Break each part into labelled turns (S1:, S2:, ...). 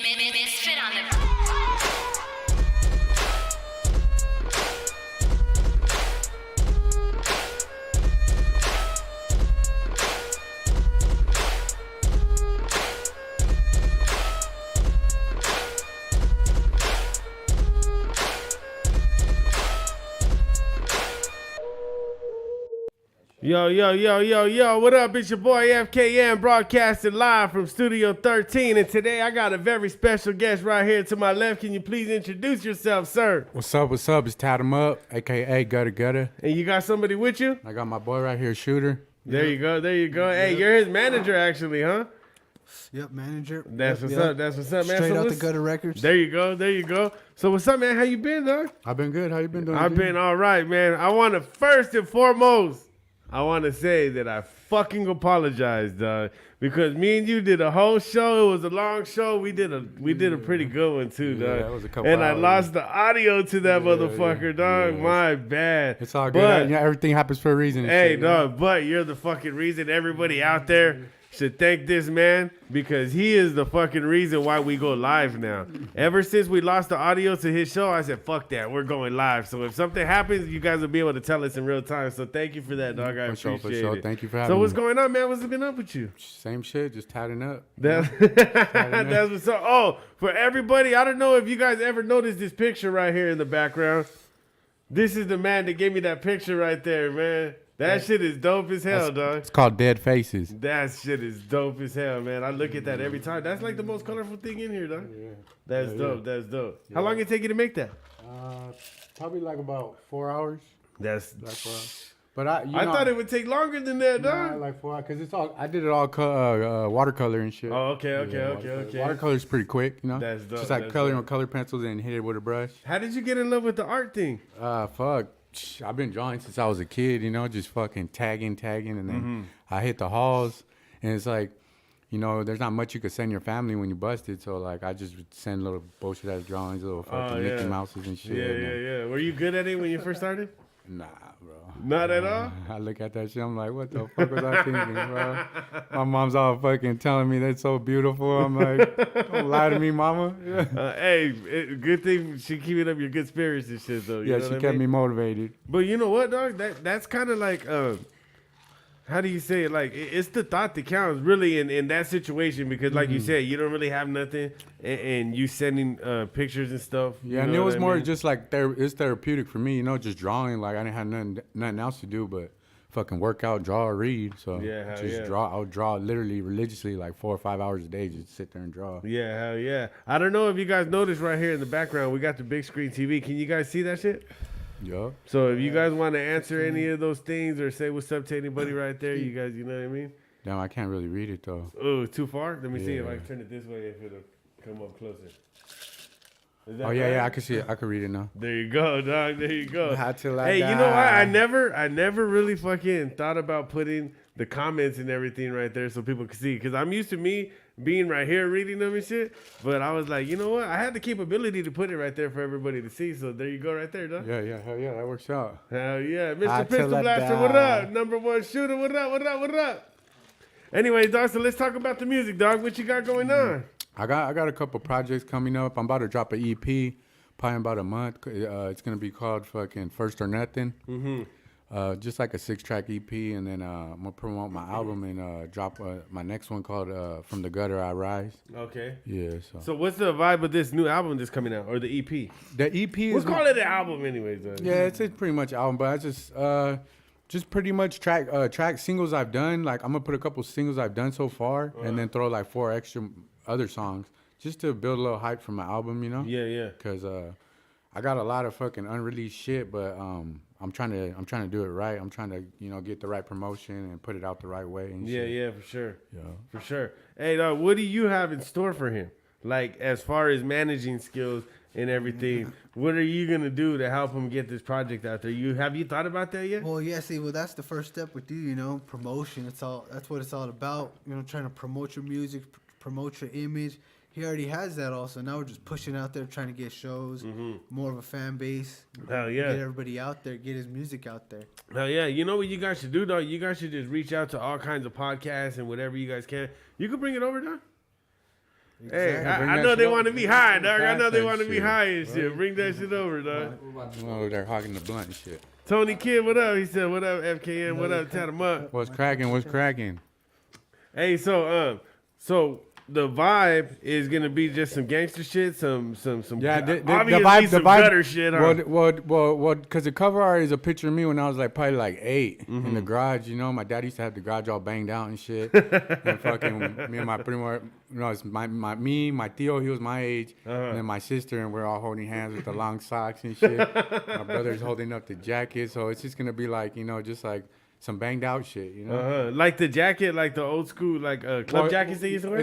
S1: Misfit on the.
S2: Yo, what up? It's your boy FKM broadcasting live from Studio 13. And today I got a very special guest right here to my left. Can you please introduce yourself, sir?
S3: What's up? It's Tattum up, a.k.a. Gutter.
S2: And you got somebody with you?
S3: I got my boy right here, Shooter.
S2: There you go. Hey, you're his manager actually, huh?
S4: Yep, manager.
S2: That's what's up, man.
S4: Straight out the Gutter Records.
S2: There you go. So what's up, man? How you been, dog?
S3: I've been good. How you been doing?
S2: I've been all right, man. I want to first and foremost, I want to say that I fucking apologize, dog, because me and you did a whole show. It was a long show. We did a pretty good one too, dog.
S3: Yeah, that was a couple
S2: and
S3: hours.
S2: I lost the audio to that motherfucker, dog.
S3: Yeah.
S2: My bad.
S3: It's all good.
S2: But,
S3: Everything happens for a reason.
S2: hey,
S3: shit,
S2: dog, but you're the fucking reason. Everybody out there should thank this man because he is the fucking reason why we go live now. Ever since we lost the audio to his show, I said, fuck that, we're going live. So if something happens, you guys will be able to tell us in real time. So thank you for that, dog. I appreciate it.
S3: Thank you for having
S2: me. So what's
S3: me.
S2: going on, man? What's been up with you?
S3: Same shit, just tatting up.
S2: That's what's up. Oh, for everybody, I don't know if you guys ever noticed this picture right here in the background. This is the man that gave me that picture right there, man. That shit is dope as hell, dog.
S3: It's called Dead Faces.
S2: That shit is dope as hell, man. I look at that every time. That's like the most colorful thing in here, dog.
S3: Yeah.
S2: That's dope. That's dope. How long did it take you to make that?
S3: Probably like about 4 hours.
S2: That's
S3: Like 4 hours. But I
S2: thought it would take longer than that, dog.
S3: Nah, like 4 hours, because it's all. I did it all watercolor and shit.
S2: Oh, okay.
S3: Watercolor's pretty quick, you know.
S2: That's dope.
S3: Just like
S2: that's
S3: coloring
S2: dope.
S3: with color pencils and hit it with a brush.
S2: How did you get in love with the art thing?
S3: Fuck. I've been drawing since I was a kid, you know, just fucking tagging, and then I hit the halls, and it's like, you know, there's not much you could send your family when you busted, so like I just would send little bullshit ass drawings, little fucking Mickey Mouses and shit.
S2: Yeah. Were you good at it when you first started?
S3: Nah, bro.
S2: Not at all?
S3: I look at that shit, I'm like, what the fuck was I thinking, bro? My mom's all fucking telling me that's so beautiful. I'm like, don't lie to me, mama.
S2: Hey, good thing she keeping up your good spirits and shit, though.
S3: Yeah, she kept me motivated.
S2: But you know what, dog? That's kind of like, how do you say it? Like, it's the thought that counts, really, in that situation, because, like you said, you don't really have nothing, and you sending pictures and stuff.
S3: Yeah, and it was more just like it's therapeutic for me, you know, just drawing. Like I didn't have nothing else to do but fucking work out, draw, or read. So draw. I would draw literally religiously like 4 or 5 hours a day, just sit there and draw.
S2: Yeah, hell yeah. I don't know if you guys noticed right here in the background, we got the big screen TV. Can you guys see that shit?
S3: Yeah.
S2: So if you guys want to answer any of those things or say what's up to anybody right there, you guys, you know what I mean?
S3: Damn, I can't really read it though.
S2: Oh, too far? Let me see if I can turn it this way if it'll come up closer.
S3: Oh yeah, I can see it. I can read it now.
S2: There you go, dog. There you go.
S3: Hey,
S2: you know what? I never really fucking thought about putting the comments and everything right there so people could see. Because I'm used to me being right here reading them and shit. But I was like, you know what? I had the capability to put it right there for everybody to see. So there you go right there, dog.
S3: Yeah, hell yeah, that works out.
S2: Hell yeah. Mr. Pistol Blaster, what up? Number one shooter, what up? Anyways, dog, so let's talk about the music, dog. What you got going on?
S3: I got a couple projects coming up. I'm about to drop an EP, probably in about a month. It's gonna be called fucking First or Nothing. Just like a 6-track EP, and then I'm gonna promote my album and drop my next one called From the Gutter I Rise.
S2: Okay.
S3: Yeah.
S2: So what's the vibe of this new album that's coming out, or the EP?
S3: The EP is.
S2: We'll call it an album, anyways. Though.
S3: Yeah, it's pretty much album, but I just pretty much track singles I've done. Like I'm gonna put a couple singles I've done so far, and then throw like 4 extra other songs just to build a little hype for my album, you know?
S2: Yeah.
S3: Cause I got a lot of fucking unreleased shit, but I'm trying to do it right. I'm trying to, you know, get the right promotion and put it out the right way and shit.
S2: Yeah, for sure.
S3: Yeah.
S2: For sure. Hey, dog, what do you have in store for him? Like, as far as managing skills and everything, what are you going to do to help him get this project out there? Have you thought about that yet?
S4: Well, yeah, that's the first step with you, you know, promotion. That's what it's all about, you know, trying to promote your music, promote your image. He already has that also. Now we're just pushing out there, trying to get shows, more of a fan base.
S2: Hell yeah.
S4: Get everybody out there, get his music out there.
S2: Hell yeah. You know what you guys should do, dog? You guys should just reach out to all kinds of podcasts and whatever you guys can. You can bring it over, dog. Hey,
S4: Exactly.
S2: I
S3: that
S2: know
S3: shit
S2: they
S3: over.
S2: want to be high, dog. I know
S3: Pass
S2: they
S3: that
S2: want to be
S3: shit,
S2: high and shit.
S3: right?
S2: Bring that shit over, dog.
S3: Oh, they're hogging the blunt and shit.
S2: Tony Kid, what up? He said, what up, FKN? What up, Tattum up?
S3: What's cracking? What's cracking?
S2: Hey, so the vibe is gonna be just some gangster shit, some
S3: Yeah,
S2: obviously some gutter shit, huh?
S3: Well, because the cover art is a picture of me when I was like probably like 8 in the garage. You know, my dad used to have the garage all banged out and shit. And fucking me and my primo, it's me, my Theo, he was my age, and then my sister, and we're all holding hands with the long socks and shit. My brother's holding up the jacket, so it's just gonna be like, you know, just like some banged out shit, you know.
S2: Like the jacket, like the old school, like club jackets they used to wear.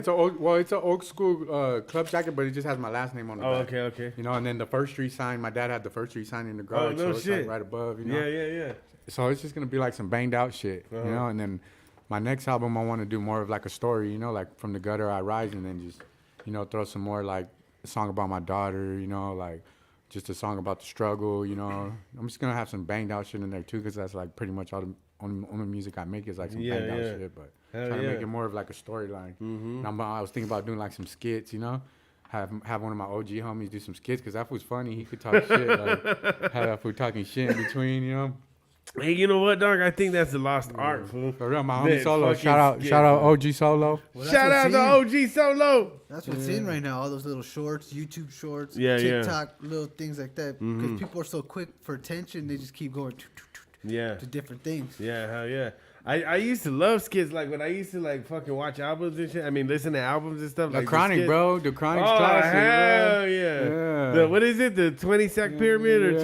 S3: It's an old school club jacket, but it just has my last name on the back.
S2: Okay.
S3: You know, and then the First Street sign. My dad had the First Street sign in the garage,
S2: no
S3: so it's
S2: shit.
S3: like right above. You know?
S2: Yeah.
S3: So it's just gonna be like some banged out shit, you know. And then my next album, I want to do more of like a story, you know, like from the gutter I rise, and then just, you know, throw some more like a song about my daughter, you know, like just a song about the struggle, you know. I'm just gonna have some banged out shit in there too, because that's like pretty much all the only music I make is like some banged out shit, but trying to make it more of like a storyline. And I was thinking about doing like some skits, you know, have one of my OG homies do some skits, because that was funny. He could talk shit, like have that fool talking shit in between, you know.
S2: Hey, you know what, dog? I think that's the lost art, fool.
S3: For real, my
S2: That
S3: homie Solo.
S2: fucking
S3: Shout
S2: skit,
S3: out
S2: man.
S3: OG Solo.
S4: Well,
S2: Shout out to OG Solo.
S4: That's what's in right now. All those little shorts, YouTube shorts,
S2: Yeah.
S4: TikTok, little things like that. Because people are so quick for attention, they just keep going
S2: Yeah.
S4: to different things.
S2: Yeah, hell yeah. I used to love skits, like when I used to like fucking watch albums and shit. I mean, listen to albums and stuff.
S3: The
S2: like
S3: Chronic,
S2: skits.
S3: bro. The Chronic's
S2: Oh,
S3: classic,
S2: hell
S3: bro.
S2: yeah. The, what is it? The 20 sack pyramid or 20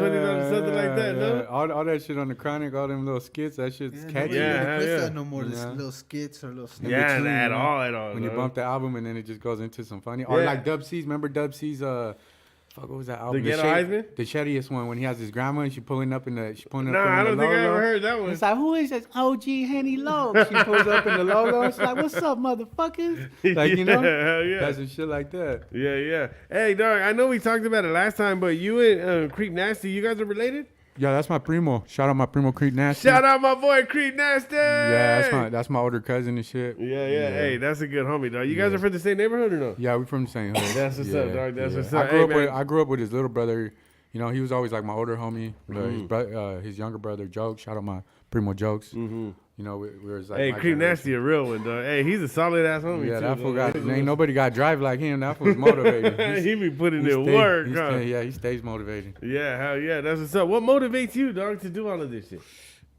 S2: something like that, no?
S3: Yeah. All that shit on the Chronic, all them little skits, that shit's catchy.
S2: Yeah,
S4: Nobody
S2: hell
S4: puts
S2: yeah.
S4: that no more. This
S3: Yeah.
S4: little skits or little
S3: In
S4: snippets.
S2: Yeah,
S3: between,
S2: at
S3: you know,
S2: all.
S3: When you
S2: dog.
S3: bump the album and then it just goes into some funny. Or
S2: Yeah.
S3: like Dub C's. Remember Dub C's, fuck, what was that album?
S2: Ghetto Heisman?
S3: The shittiest one, when he has his grandma and she pulling up in the
S2: Nah, I don't think I ever heard that one.
S3: It's like, who is this OG Henny Low? She pulls up in the logo. She's like, what's up, motherfuckers? Like, you know?
S2: Hell yeah.
S3: That's some shit like that.
S2: Yeah. Hey, dog, I know we talked about it last time, but you and Creep Nasty, you guys are related?
S3: Yeah, that's my primo. Shout out my primo Creed Nasty.
S2: Shout out my boy Creep Nasty.
S3: Yeah, that's my older cousin and shit.
S2: Yeah. Hey, that's a good homie, dog. You guys are from the same neighborhood or no?
S3: Yeah, we from the same hood.
S2: That's what's up, dog. That's what's up.
S3: I grew
S2: Hey,
S3: up with
S2: man.
S3: I grew up with his little brother. You know, he was always like my older homie. But his younger brother, Jokes. Shout out my primo Jokes. You know, we was like.
S2: Hey,
S3: my
S2: Creep
S3: generation.
S2: Nasty a real one, dog. Hey, he's a solid ass homie.
S3: Yeah,
S2: too,
S3: that fool
S2: dog.
S3: got. Ain't nobody got drive like him. That fool's motivated.
S2: He be putting
S3: He
S2: in
S3: stay-
S2: work,
S3: he
S2: huh?
S3: stay- Yeah, he stays motivated.
S2: Yeah, hell yeah. That's what's up. What motivates you, dog, to do all of this shit?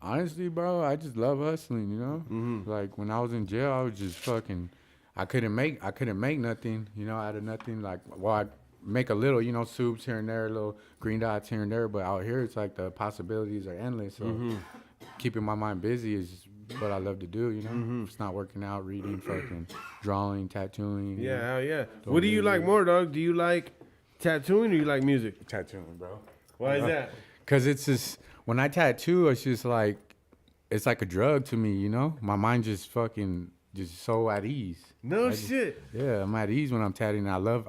S3: Honestly, bro, I just love hustling. You know, like when I was in jail, I was just fucking. I couldn't make nothing. You know, out of nothing. Like, well, I make a little. You know, soups here and there, little green dots here and there. But out here, it's like the possibilities are endless. So keeping my mind busy is what I love to do. You know, if it's not working out, reading, fucking drawing, tattooing. you
S2: Yeah,
S3: know.
S2: hell yeah. What do you like more, dog? Do you like tattooing or you like music?
S3: Tattooing, bro.
S2: Why is that?
S3: Cause it's just when I tattoo, it's just like it's like a drug to me, you know. My mind just fucking just so at ease.
S2: No
S3: I just-
S2: shit.
S3: Yeah, I'm at ease when I'm tattooing. I love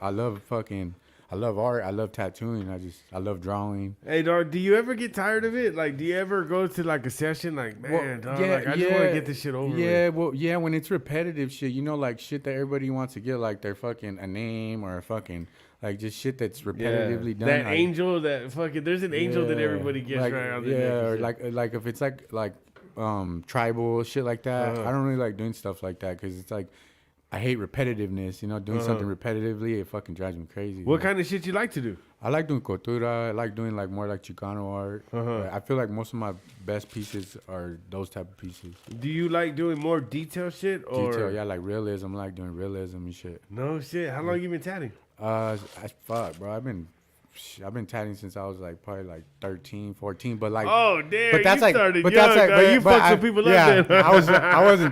S3: art. I love tattooing. I love drawing.
S2: Hey, dog, do you ever get tired of it? Like, do you ever go to like a session like, man, dog, like, I just want to get this shit over with?
S3: Well, yeah, when it's repetitive shit, you know, like shit that everybody wants to get, like their fucking a name or a fucking like just shit that's repetitively done.
S2: That
S3: like,
S2: angel, that fucking, there's an angel that everybody gets
S3: like,
S2: right on the
S3: yeah,
S2: neck and
S3: or
S2: shit.
S3: like if it's like tribal shit like that. I don't really like doing stuff like that because it's like I hate repetitiveness. You know, doing something repetitively, it fucking drives me crazy.
S2: What kind of shit you like to do?
S3: I like doing cultura. I like doing like more like Chicano art. I feel like most of my best pieces are those type of pieces.
S2: Do you like doing more detail shit or?
S3: Detail, yeah, like realism. I like doing realism and shit.
S2: No shit. How long you been tatting?
S3: Fuck, bro. I've been tatting since I was like probably like 13, 14, but like
S2: Oh damn!
S3: but that's
S2: you
S3: like
S2: started
S3: but
S2: young,
S3: that's like
S2: dog.
S3: but,
S2: You
S3: but
S2: fucked some people
S3: yeah,
S2: up then.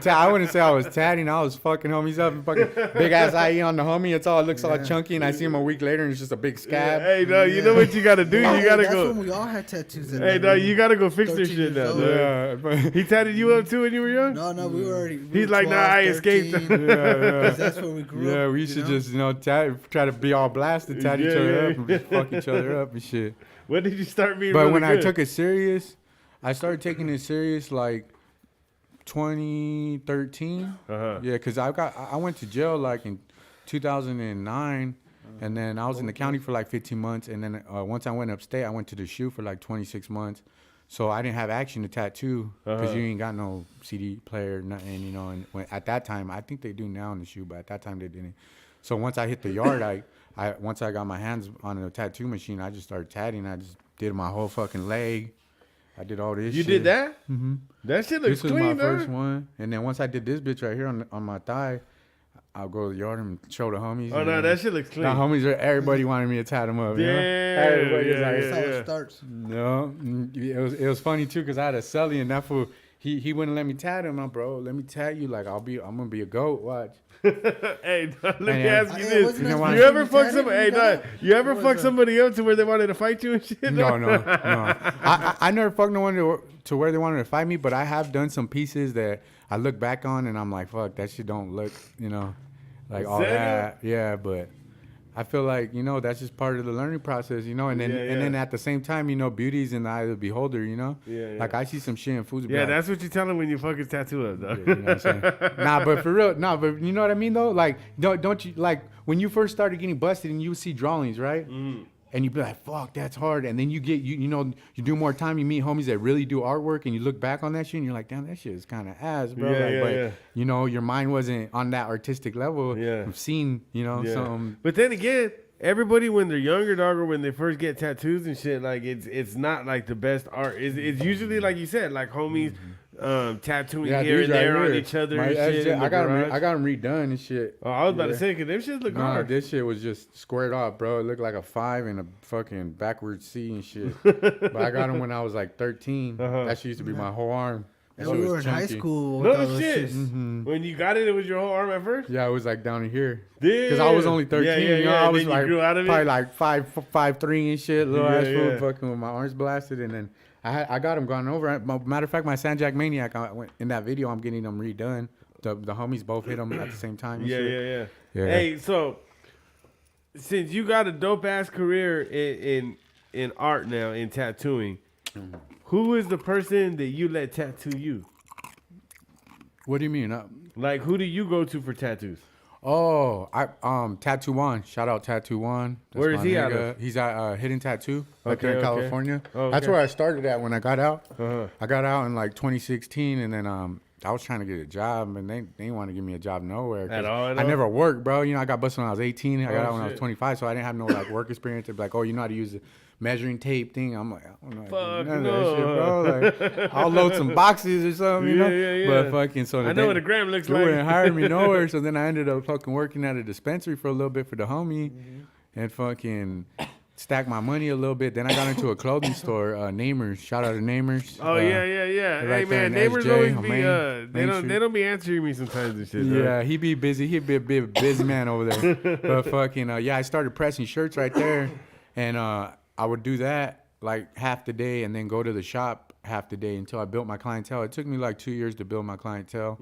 S3: I wouldn't say I was tatting. I was fucking homies up and fucking big ass IE on the homie. It looks all chunky and I see him a week later and it's just a big scab.
S2: Hey, dog, you know what you gotta do? You gotta
S4: That's
S2: go.
S4: when we all had tattoos.
S2: Hey, dog, you gotta go fix this
S4: 13
S2: shit now.
S4: years old.
S2: Dog.
S3: Yeah, but
S2: He tatted you up too when you were young?
S4: No, we were already. We
S2: He's
S4: were
S2: like, nah,
S4: 12,
S2: I escaped.
S4: 13,
S3: yeah.
S4: 'cause that's where we grew
S3: Yeah,
S4: up.
S3: we
S4: you
S3: should
S4: know?
S3: just, try to be all blasted, tat each
S2: Yeah,
S3: other
S2: yeah,
S3: up and just fuck each other up and shit.
S2: When did you start being
S3: But
S2: really
S3: when I
S2: good?
S3: took it serious, I started taking it serious like 2013.
S2: Uh-huh.
S3: Yeah, because I went to jail like in 2009. And then I was in the county for like 15 months. And then once I went upstate, I went to the shoe for like 26 months. So I didn't have action to tattoo because you ain't got no CD player, nothing, you know. And at that time, I think they do now in the shoe, but at that time they didn't. So once I hit the yard, once I got my hands on a tattoo machine, I just started tatting. I just did my whole fucking leg. I did all this shit.
S2: You did that?
S3: Mm-hmm.
S2: That shit looks clean,
S3: This was my
S2: dog.
S3: first one. And then once I did this bitch right here on my thigh, I'll go to the yard and show the homies.
S2: Oh, no, that shit looks clean.
S3: The homies, everybody wanted me to tat them up.
S2: Yeah,
S3: you know? Everybody was like,
S4: That's how it starts.
S3: no. It was funny too because I had a celly and that fool, he wouldn't let me tat him. I'm bro, let me tat you. Like I'm gonna be a goat. Watch.
S2: Hey, let me
S3: Man,
S2: ask you this:
S4: wasn't
S3: You know
S4: that
S3: what?
S2: you ever
S4: you
S2: fuck
S4: tatted?
S2: somebody? Hey,
S4: You got
S2: dog,
S4: it?
S2: you ever
S4: What
S2: fuck
S4: was
S2: somebody up to where they wanted to fight you and shit?
S3: No. I never fucked no one to where they wanted to fight me, but I have done some pieces that I look back on and I'm like, fuck, that shit don't look, you know, like all
S2: Serio?
S3: that. Yeah, but I feel like, you know, that's just part of the learning process, you know, and then and then at the same time, you know, beauty's in the eye of the beholder, you know.
S2: Yeah, yeah.
S3: Like I see some shit in foods.
S2: Yeah, that's what you tell them when you fucking tattoo up, dog.
S3: You know what I'm saying? Nah, but for real, but you know what I mean though? Like, don't you like when you first started getting busted and you see drawings, right? And you be like, fuck, that's hard. And then you get you know, you do more time, you meet homies that really do artwork and you look back on that shit and you're like, damn, that shit is kinda ass, bro.
S2: Yeah,
S3: but
S2: yeah.
S3: you know, your mind wasn't on that artistic level of seeing, you know,
S2: Yeah.
S3: some
S2: But then again, everybody when they're younger, dog, or when they first get tattoos and shit, like it's not like the best art. It's usually like you said, like homies tattooing here
S3: these
S2: and there
S3: right
S2: on
S3: here.
S2: each other
S3: My
S2: and
S3: SJ,
S2: shit. In the
S3: I got
S2: garage.
S3: them redone and shit.
S2: Oh, I was about to
S3: Yeah.
S2: say, cause them shit look
S3: No,
S2: hard.
S3: this shit was just squared off, bro. It looked like a 5 and a fucking backwards C and shit. But I got them when I was like 13. That shit used to be my whole arm. That
S4: And
S3: shit
S4: we
S3: was
S4: were in high
S3: chunky.
S4: school. with all
S2: No
S4: those
S2: shit.
S4: shits.
S2: When you got it was your whole arm at first.
S3: Yeah, it was like down here.
S2: Because
S3: Because I was only 13. You know, I
S2: and
S3: was
S2: then you
S3: like
S2: grew out of
S3: probably
S2: it.
S3: like 5'3" and shit. Little
S2: Yeah,
S3: ass fool
S2: yeah.
S3: fucking with my arms blasted. And then I got them gone over. Matter of fact, my Sanjak Maniac, in that video, I'm getting them redone. The homies both hit them at the same time. And
S2: Yeah,
S3: shit.
S2: yeah. Hey, so since you got a dope ass career in art now, in tattooing, who is the person that you let tattoo you?
S3: What do you mean?
S2: Like, who do you go to for tattoos?
S3: Oh, Tattoo One. Shout out Tattoo One. That's
S2: Where is
S3: my
S2: he out
S3: nigga.
S2: of?
S3: He's at Hidden Tattoo, like here
S2: Okay,
S3: in
S2: okay.
S3: California.
S2: Oh,
S3: That's
S2: okay.
S3: where I started at when I got out.
S2: Uh-huh.
S3: I got out in like 2016, and then I was trying to get a job, and they didn't want to give me a job nowhere. 'cause
S2: At all, at
S3: I
S2: all?
S3: never worked, bro. You know, I got busted when I was 18. I got
S2: Oh,
S3: out when I was
S2: shit.
S3: 25, so I didn't have no like work experience. They'd be like, oh, you know how to use the measuring tape thing? I'm like, I don't know how to do
S2: Fuck
S3: none of that shit, bro. Like, I'll load some boxes or something, you know?
S2: Yeah.
S3: But fucking, so
S2: I know what a gram looks
S3: they
S2: like.
S3: wouldn't hire me nowhere, so then I ended up fucking working at a dispensary for a little bit for the homie, and fucking stacked my money a little bit. Then I got into a clothing store, Namers. Shout out to Namers.
S2: Oh yeah. Hey
S3: right there
S2: man,
S3: in
S2: neighbors
S3: SJ,
S2: always
S3: on
S2: be
S3: Main
S2: they
S3: Street.
S2: don't be answering me sometimes and shit. dog.
S3: Yeah, he be busy. He'd be a big busy man over there. But fucking, I started pressing shirts right there, and I would do that like half the day, and then go to the shop half the day until I built my clientele. It took me like 2 years to build my clientele.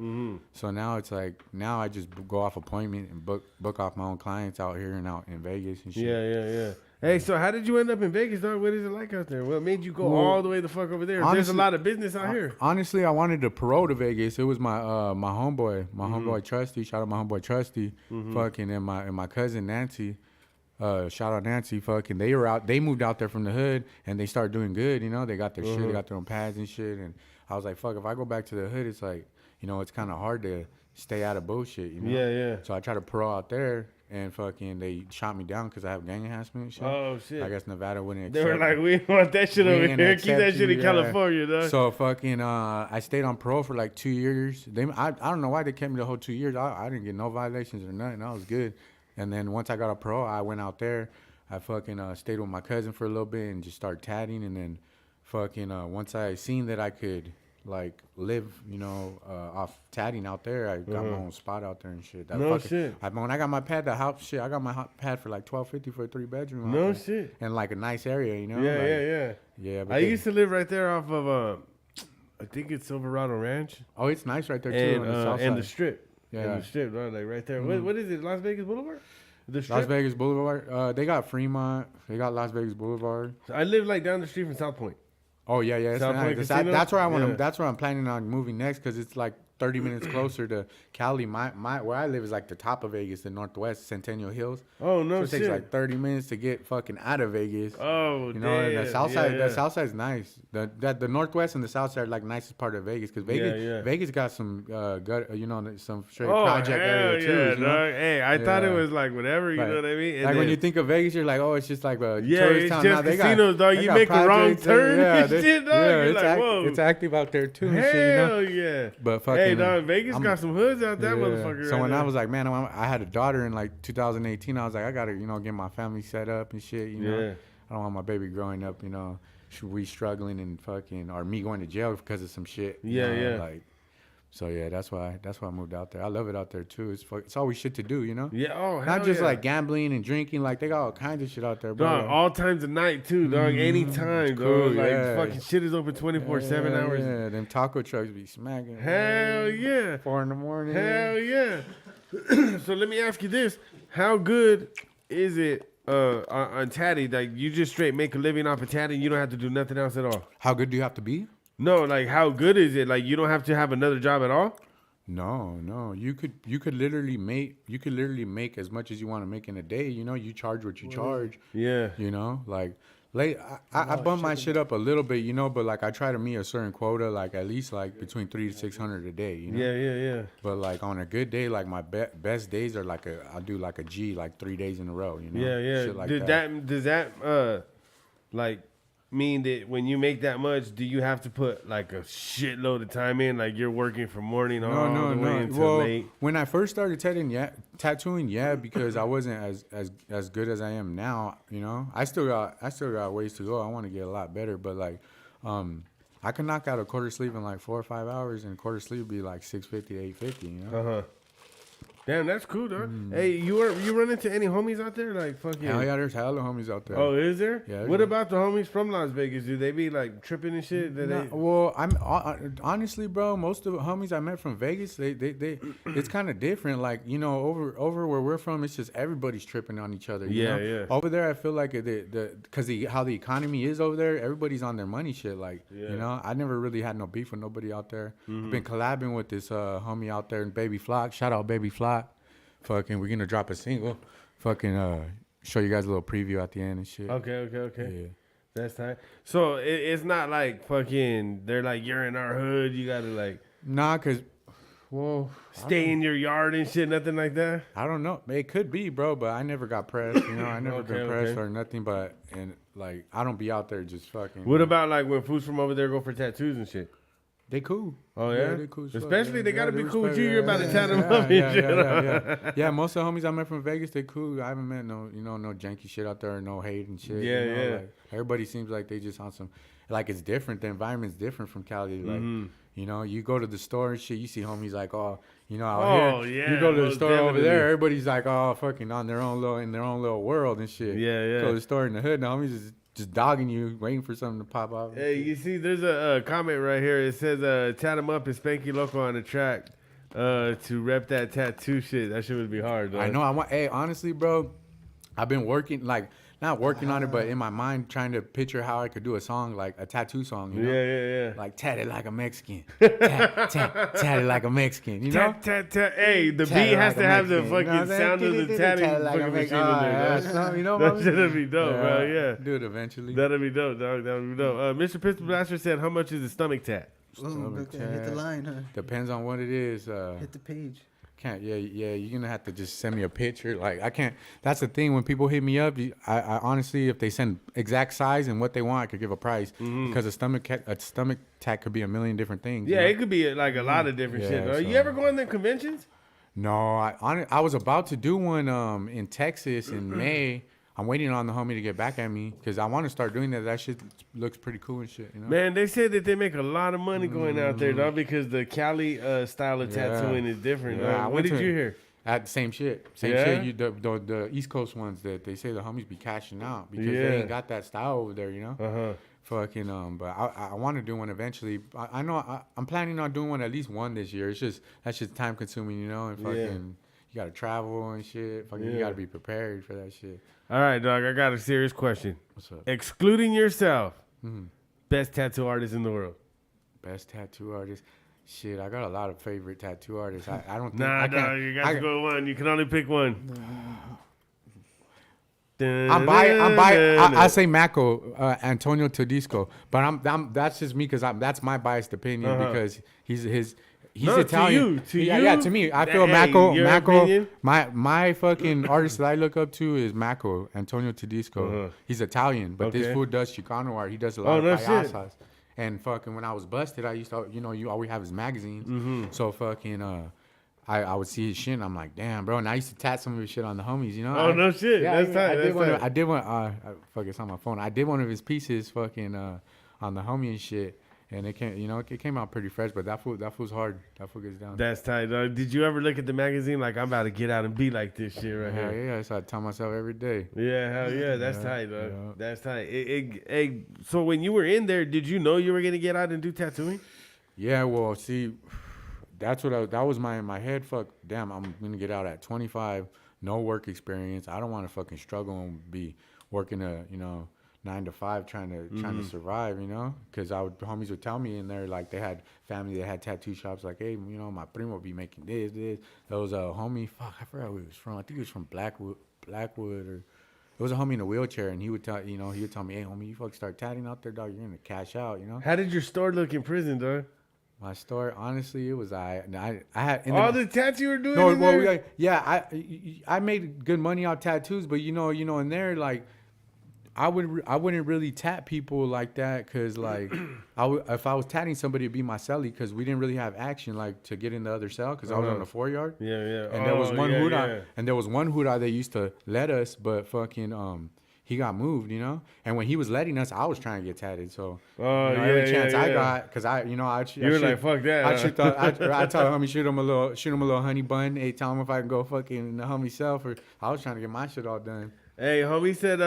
S3: So now it's like I just go off appointment and book off my own clients out here and out in Vegas and shit.
S2: Yeah. Hey, so how did you end up in Vegas, dog? What is it like out there? What made you go
S3: Well,
S2: all the way the fuck over there? There's a
S3: honestly-
S2: lot of business out here.
S3: Honestly, I wanted to parole to Vegas. It was my homeboy, homeboy Trusty. Shout out my homeboy Trusty. Fucking and my cousin Nancy. Shout out Nancy. Fucking they were out. They moved out there from the hood and they started doing good. You know, they got their shit. They got their own pads and shit. And I was like, fuck. If I go back to the hood, it's like, you know, it's kind of hard to stay out of bullshit. You know.
S2: Yeah.
S3: So I tried to parole out there. And fucking, they shot me down because I have gang enhancement and shit.
S2: Oh shit.
S3: I guess Nevada wouldn't
S2: They
S3: accept
S2: were like,
S3: me.
S2: we don't want that shit
S3: We
S2: over
S3: ain't
S2: here. Keep that
S3: accept
S2: shit in
S3: you,
S2: California, dog.
S3: So fucking, I stayed on parole for like 2 years. I don't know why they kept me the whole 2 years. I didn't get no violations or nothing. I was good. And then once I got off parole, I went out there. I fucking stayed with my cousin for a little bit and just started tatting. And then fucking, once I seen that I could like live, you know, off tatting out there, I got my own spot out there and shit. That
S2: No
S3: fucking,
S2: shit.
S3: When I got my pad, the house shit, I got my pad for like $1,250 for a 3-bedroom.
S2: No
S3: out there.
S2: shit.
S3: And like a nice area, you know.
S2: Yeah,
S3: like,
S2: yeah.
S3: Yeah, but
S2: I
S3: they-
S2: used to live right there off of I think it's Silverado Ranch
S3: Oh, it's nice right there too
S2: and
S3: on the south
S2: and the
S3: side.
S2: Strip.
S3: Yeah.
S2: And the Strip, dog, like right there. What is it? Las Vegas Boulevard? The Strip.
S3: Las Vegas Boulevard. They got Fremont. They got Las Vegas Boulevard.
S2: I live like down the street from South Point.
S3: Oh yeah. It's
S2: South
S3: nice.
S2: Point Casino?
S3: That's where I want to.
S2: Yeah.
S3: That's where I'm planning on moving next because it's like 30 minutes closer to Cali. My where I live is like the top of Vegas, the Northwest Centennial Hills.
S2: Oh no,
S3: So it
S2: shit.
S3: takes like 30 minutes to get fucking out of Vegas.
S2: Oh,
S3: You know, and the
S2: damn.
S3: south
S2: Yeah,
S3: side,
S2: yeah.
S3: the south side is nice. The Northwest and the south side are like nicest part of Vegas because Vegas,
S2: Yeah, yeah.
S3: Vegas got some good, some straight
S2: Oh,
S3: project
S2: hell
S3: area too.
S2: yeah,
S3: You know?
S2: dog. Hey, I thought it
S3: Yeah.
S2: was like whatever, you
S3: Right.
S2: know what I mean? And
S3: Like when
S2: then-
S3: you think of Vegas, you're like, oh, it's just like a
S2: Yeah,
S3: tourist
S2: it's
S3: town.
S2: just
S3: Nah, they
S2: casinos, dog.
S3: they
S2: You
S3: got
S2: make a wrong
S3: projects,
S2: turn and
S3: they-
S2: shit, dog.
S3: Yeah,
S2: You're
S3: it's,
S2: like, whoa.
S3: it's active out there too. And shit, you know?
S2: Hell yeah.
S3: But fucking,
S2: Hey, dog, Vegas got some hoods out that
S3: yeah.
S2: motherfucker.
S3: So
S2: right
S3: when
S2: there.
S3: I was like, man, I had a daughter in like 2018. I was like, I gotta, get my family set up and shit. You know,
S2: Yeah.
S3: I don't want my baby growing up, we struggling and fucking, or me going to jail because of some shit. you
S2: Yeah,
S3: know,
S2: yeah.
S3: Like, so yeah, that's why I moved out there. I love it out there too. It's always shit to do,
S2: Yeah, oh, hell
S3: Not just
S2: yeah.
S3: like gambling and drinking. Like they got all kinds of shit out there, bro.
S2: Dog, all times of night too, dog. Anytime, dog.
S3: cool,
S2: Like
S3: yeah.
S2: fucking shit is open 24/7
S3: Yeah,
S2: hours.
S3: Yeah, them taco trucks be smacking.
S2: Hell yeah.
S3: 4 a.m.
S2: Hell yeah. So let me ask you this: how good is it on tatting? Like you just straight make a living off of tatting, you don't have to do nothing else at all.
S3: How good do you have to be?
S2: No, like how good is it? Like you don't have to have another job at all.
S3: No. You could literally make as much as you want to make in a day. You charge what you charge.
S2: Yeah.
S3: I bump my shit up a little bit, but like I try to meet a certain quota, like at least like between 300 to 600 a day.
S2: Yeah.
S3: But like on a good day, like my best days are like I do like a G like 3 days in a row.
S2: Yeah.
S3: Shit like
S2: Does that like mean that when you make that much, do you have to put like a shitload of time in? Like you're working from morning all the way until
S3: Well,
S2: late.
S3: when I first started tattooing, because I wasn't as good as I am now. I still got ways to go. I want to get a lot better, but like, I can knock out a quarter sleeve in like 4 or 5 hours, and quarter sleeve be like $650 to $850.
S2: Damn, that's cool, dog. Hey, you run into any homies out there? Like fucking.
S3: Hell yeah, there's hella homies out there.
S2: Oh, is there?
S3: Yeah.
S2: What about the homies from Las Vegas? Do they be like tripping and shit?
S3: Well, I'm honestly, bro. Most of the homies I met from Vegas, they it's kind of different. Like over where we're from, it's just everybody's tripping on each other. You know?
S2: Yeah.
S3: Over there, I feel like because how the economy is over there, everybody's on their money shit. Like I never really had no beef with nobody out there. I've been collabing with this homie out there in Baby Flock. Shout out Baby Flock. Fucking, we're gonna drop a single. Fucking, show you guys a little preview at the end and shit.
S2: Okay.
S3: Yeah.
S2: That's tight. So it's not like fucking. They're like you're in our hood. You gotta like.
S3: Nah, cause, well,
S2: stay in your yard and shit. Nothing like that.
S3: I don't know. It could be, bro, but I never got pressed. I never been pressed
S2: okay.
S3: or nothing. But like I don't be out there just fucking.
S2: What about like when fools from over there go for tattoos and shit?
S3: They cool.
S2: Oh yeah,
S3: they cool. as fuck.
S2: Especially they gotta
S3: they
S2: be cool with
S3: respect-
S2: you. You're about to tat them
S3: yeah,
S2: up and shit.
S3: Yeah, most of the homies I met from Vegas, they cool. I haven't met no janky shit out there, no hate and shit.
S2: Yeah.
S3: Like, everybody seems like they just on some, like it's different. The environment's different from Cali. Like, you go to the store and shit, you see homies like, out here. You go to the
S2: most
S3: store over
S2: definitely.
S3: there, everybody's like, fucking in their own little world and shit.
S2: Yeah.
S3: Go to the store in the hood, the homies is just dogging you, waiting for something to pop up.
S2: Hey, you see, there's a comment right here. It says, "Tat him up and Spanky Loco on the track to rep that tattoo shit." That shit would be hard, though.
S3: I know. Hey, honestly, bro, I've been working, like, not working on it, but in my mind trying to picture how I could do a song, like a tattoo song,
S2: Yeah.
S3: Like, tatted like a Mexican. Tatted like a Mexican, you know?
S2: Tat. Hey, the beat
S3: Tatted
S2: has
S3: like
S2: to
S3: a
S2: have the
S3: Mexican, you know
S2: fucking
S3: what I'm
S2: sound of
S3: saying?
S2: the tatting
S3: Tatted like a
S2: fucking machine
S3: Mexican.
S2: in there. That should be dope, bro. Yeah.
S3: Do it eventually.
S2: That'd be dope, dog. That'd be dope. Mr. Pistol Blaster said, "How much is a stomach tat?"
S4: Hit the line, huh?
S3: Depends on what it is.
S4: Hit the page.
S3: You're gonna have to just send me a picture. Like, I can't. That's the thing. When people hit me up, I honestly, if they send exact size and what they want, I could give a price, because a stomach tat could be a million different things.
S2: Yeah,
S3: you know?
S2: it could be like a lot of different
S3: Yeah,
S2: shit. Dog.
S3: so-
S2: You ever go on the conventions?
S3: No, I was about to do one in Texas in May. I'm waiting on the homie to get back at me because I want to start doing that. That shit looks pretty cool and shit, you know?
S2: Man, they said that they make a lot of money going out there, dog, because the Cali style of tattooing is different.
S3: Yeah, I
S2: What
S3: went
S2: did
S3: to-
S2: you hear?
S3: At the same shit.
S2: Yeah?
S3: The East Coast ones that they say the homies be cashing out because
S2: Yeah.
S3: they ain't got that style over there, you know?
S2: Uh-huh.
S3: Fucking, but I want to do one eventually. I know I'm planning on doing one at least one this year. That's just time consuming, you know? And fucking, you got to travel and shit. Fucking, you got to be prepared for that shit.
S2: All right, dog, I got a serious question.
S3: What's up?
S2: Excluding yourself,
S3: Mm-hmm.
S2: best tattoo artist in the world.
S3: Best tattoo artist. Shit, I got a lot of favorite tattoo artists. I don't think
S2: Nah,
S3: I can't.
S2: you got to go with one. You can only pick one.
S3: I say Mako, Antonio Tedesco, but that's just me because that's my biased opinion because he's Italian.
S2: To you.
S3: Yeah, to me, I feel
S2: Hey,
S3: Mako.
S2: your opinion?
S3: My fucking artist that I look up to is Mako, Antonio Tedesco. He's Italian, but this fool does Chicano art. He does a lot of payasas. And fucking when I was busted, I used to, you always have his magazines. So fucking, I would see his shit and I'm like, damn, bro. And I used to tat some of his shit on the homies, you know?
S2: Oh, no shit.
S3: Yeah,
S2: That's tight.
S3: I did one, fuck, it's on my phone. I did one of his pieces fucking on the homie and shit. And it came out pretty fresh, but that fool's hard. That fool gets down.
S2: That's tight, dog. Did you ever look at the magazine like, I'm about to get out and be like this shit right here?
S3: Yeah, that's what I tell myself every day.
S2: Yeah, hell yeah. That's tight, dog. Yeah. That's tight. So when you were in there, did you know you were going to get out and do tattooing?
S3: Yeah, well, see, that was my head. Fuck, damn, I'm going to get out at 25, no work experience. I don't want to fucking struggle and be working 9 to 5 trying to survive, because homies would tell me in there, like, they had family that had tattoo shops, like, hey, my primo be making this. There was a homie, fuck, I forgot where he was from. I think he was from Blackwood, or it was a homie in a wheelchair, and he would tell me, hey, homie, you fucking start tatting out there, dog, you're gonna cash out,
S2: How did your store look in prison, dog?
S3: My store, honestly, it was I had
S2: the tattoos you were doing.
S3: I made good money out tattoos, but in there, like, I wouldn't really tat people like that because, like, if I was tatting somebody, it'd be my cellie because we didn't really have action, like, to get in the other cell because I was on the 4-yard.
S2: Yeah.
S3: And there was one hood and there was one hood that used to let us, but fucking he got moved, And when he was letting us, I was trying to get tatted. So every chance I got, because
S2: you were like, fuck that.
S3: I told homie shoot him a little honey bun. Hey, tell him if I can go fucking the homie self, or I was trying to get my shit all done.
S2: Hey, homie said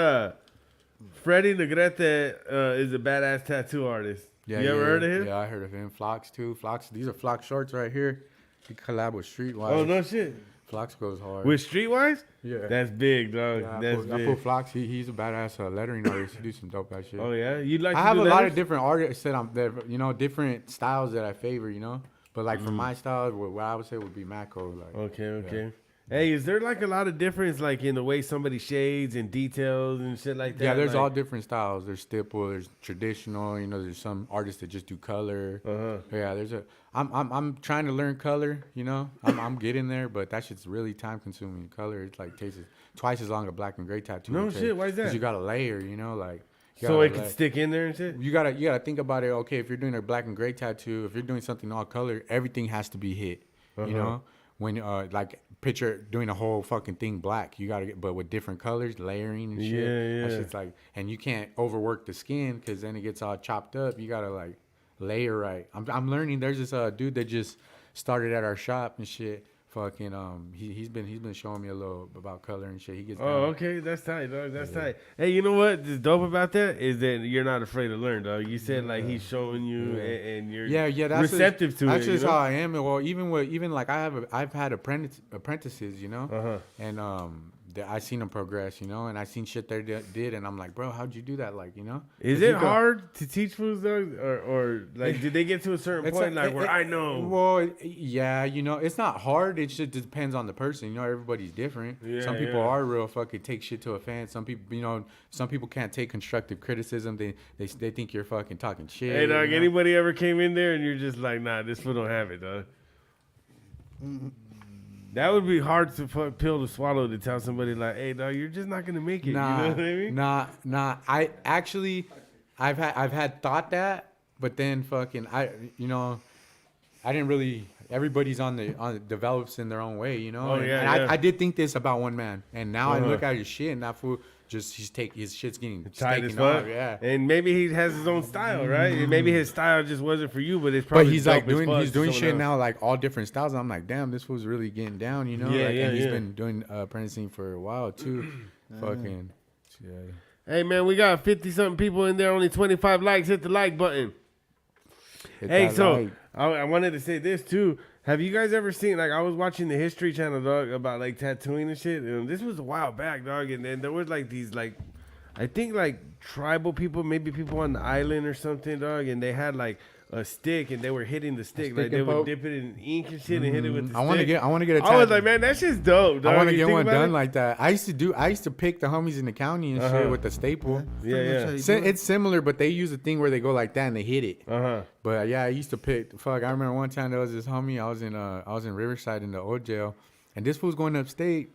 S2: Freddie Negrete is a badass tattoo artist. Yeah, you ever heard of him?
S3: Yeah, I heard of him. Flox too. These are Flox shorts right here. He collab with Streetwise.
S2: Oh no shit.
S3: Flox goes hard.
S2: With Streetwise?
S3: Yeah.
S2: That's big, dog.
S3: Yeah,
S2: That's big.
S3: I put Flox. He's a badass lettering artist. He do some dope ass shit.
S2: Oh yeah, I
S3: have a lot of different artists that different styles that I favor. But like for my style, what I would say would be Mako. Like.
S2: Okay.
S3: Yeah.
S2: Hey, is there like a lot of difference, like in the way somebody shades and details and shit like that?
S3: Yeah, there's all different styles. There's stipple, there's traditional. There's some artists that just do color. Yeah, I'm trying to learn color. I'm getting there, but that shit's really time consuming. Color, it's like takes twice as long a black and gray tattoo.
S2: No shit, why is that?
S3: Because you got to layer. Like.
S2: So it can stick in there and shit?
S3: You gotta think about it. Okay, if you're doing a black and gray tattoo, if you're doing something all color, everything has to be hit. When like picture doing a whole fucking thing black, you gotta but with different colors, layering and shit.
S2: Yeah.
S3: That shit's like, and you can't overwork the skin because then it gets all chopped up. You gotta like layer right. I'm learning. There's this dude that just started at our shop and shit. Fucking he's been showing me a little about color and shit. He gets down.
S2: Okay, that's tight, dog. That's tight. Hey, you know what is dope about that is that you're not afraid to learn, dog. You said like he's showing you and you're
S3: that's
S2: receptive to it.
S3: That's just how I am. Well, even like I've had apprentices, and I seen them progress, and I seen shit they did, and I'm like, bro, how'd you do that? Like,
S2: Is it hard to teach fools, though, or like, did they get to a certain point where I know?
S3: Well, yeah, it's not hard. It just depends on the person. Everybody's different.
S2: Yeah,
S3: some people are real fucking take shit to a fan. Some people can't take constructive criticism. They think you're fucking talking shit.
S2: Hey, dog, anybody ever came in there and you're just like, nah, this fool don't have it, dog? That would be hard pill to swallow to tell somebody like, hey, dog, you're just not gonna make it.
S3: Nah,
S2: you know what I mean?
S3: Nah. I've had thought that, but then fucking I didn't really. Everybody's on develops in their own way, I did think this about one man, and now I look at his shit, and that fool just his shit's getting taken off. Yeah,
S2: and maybe he has his own style, right? And maybe his style just wasn't for you, but it's probably.
S3: But he's like doing shit now, like all different styles. I'm like, damn, this was really getting down, And he's been doing apprenticing for a while too. Fucking, yeah.
S2: Hey man, we got 50-something people in there. Only 25 likes. Hit the like button. I wanted to say this too. Have you guys ever seen, like, I was watching the History Channel, dog, about like tattooing and shit. And this was a while back, dog. And then there was like these, like, I think like tribal people, maybe people on the island or something, dog. And they had like a stick and they were hitting the stick.
S3: stick
S2: Like they
S3: and
S2: would
S3: poke?
S2: dip it in ink and shit and hit it with the stick.
S3: I want to get a
S2: I
S3: tattoo.
S2: was like, man, that shit's dope, dog.
S3: I want to
S2: You
S3: get
S2: think
S3: one
S2: about
S3: done
S2: it?
S3: like that. I used to pick the homies in the county and shit with the staple.
S2: Yeah.
S3: It's similar, but they use a thing where they go like that and they hit it.
S2: Uh-huh.
S3: But yeah, I used to pick. Fuck, I remember one time there was this homie. I was in Riverside in the old jail, and this fool's going upstate.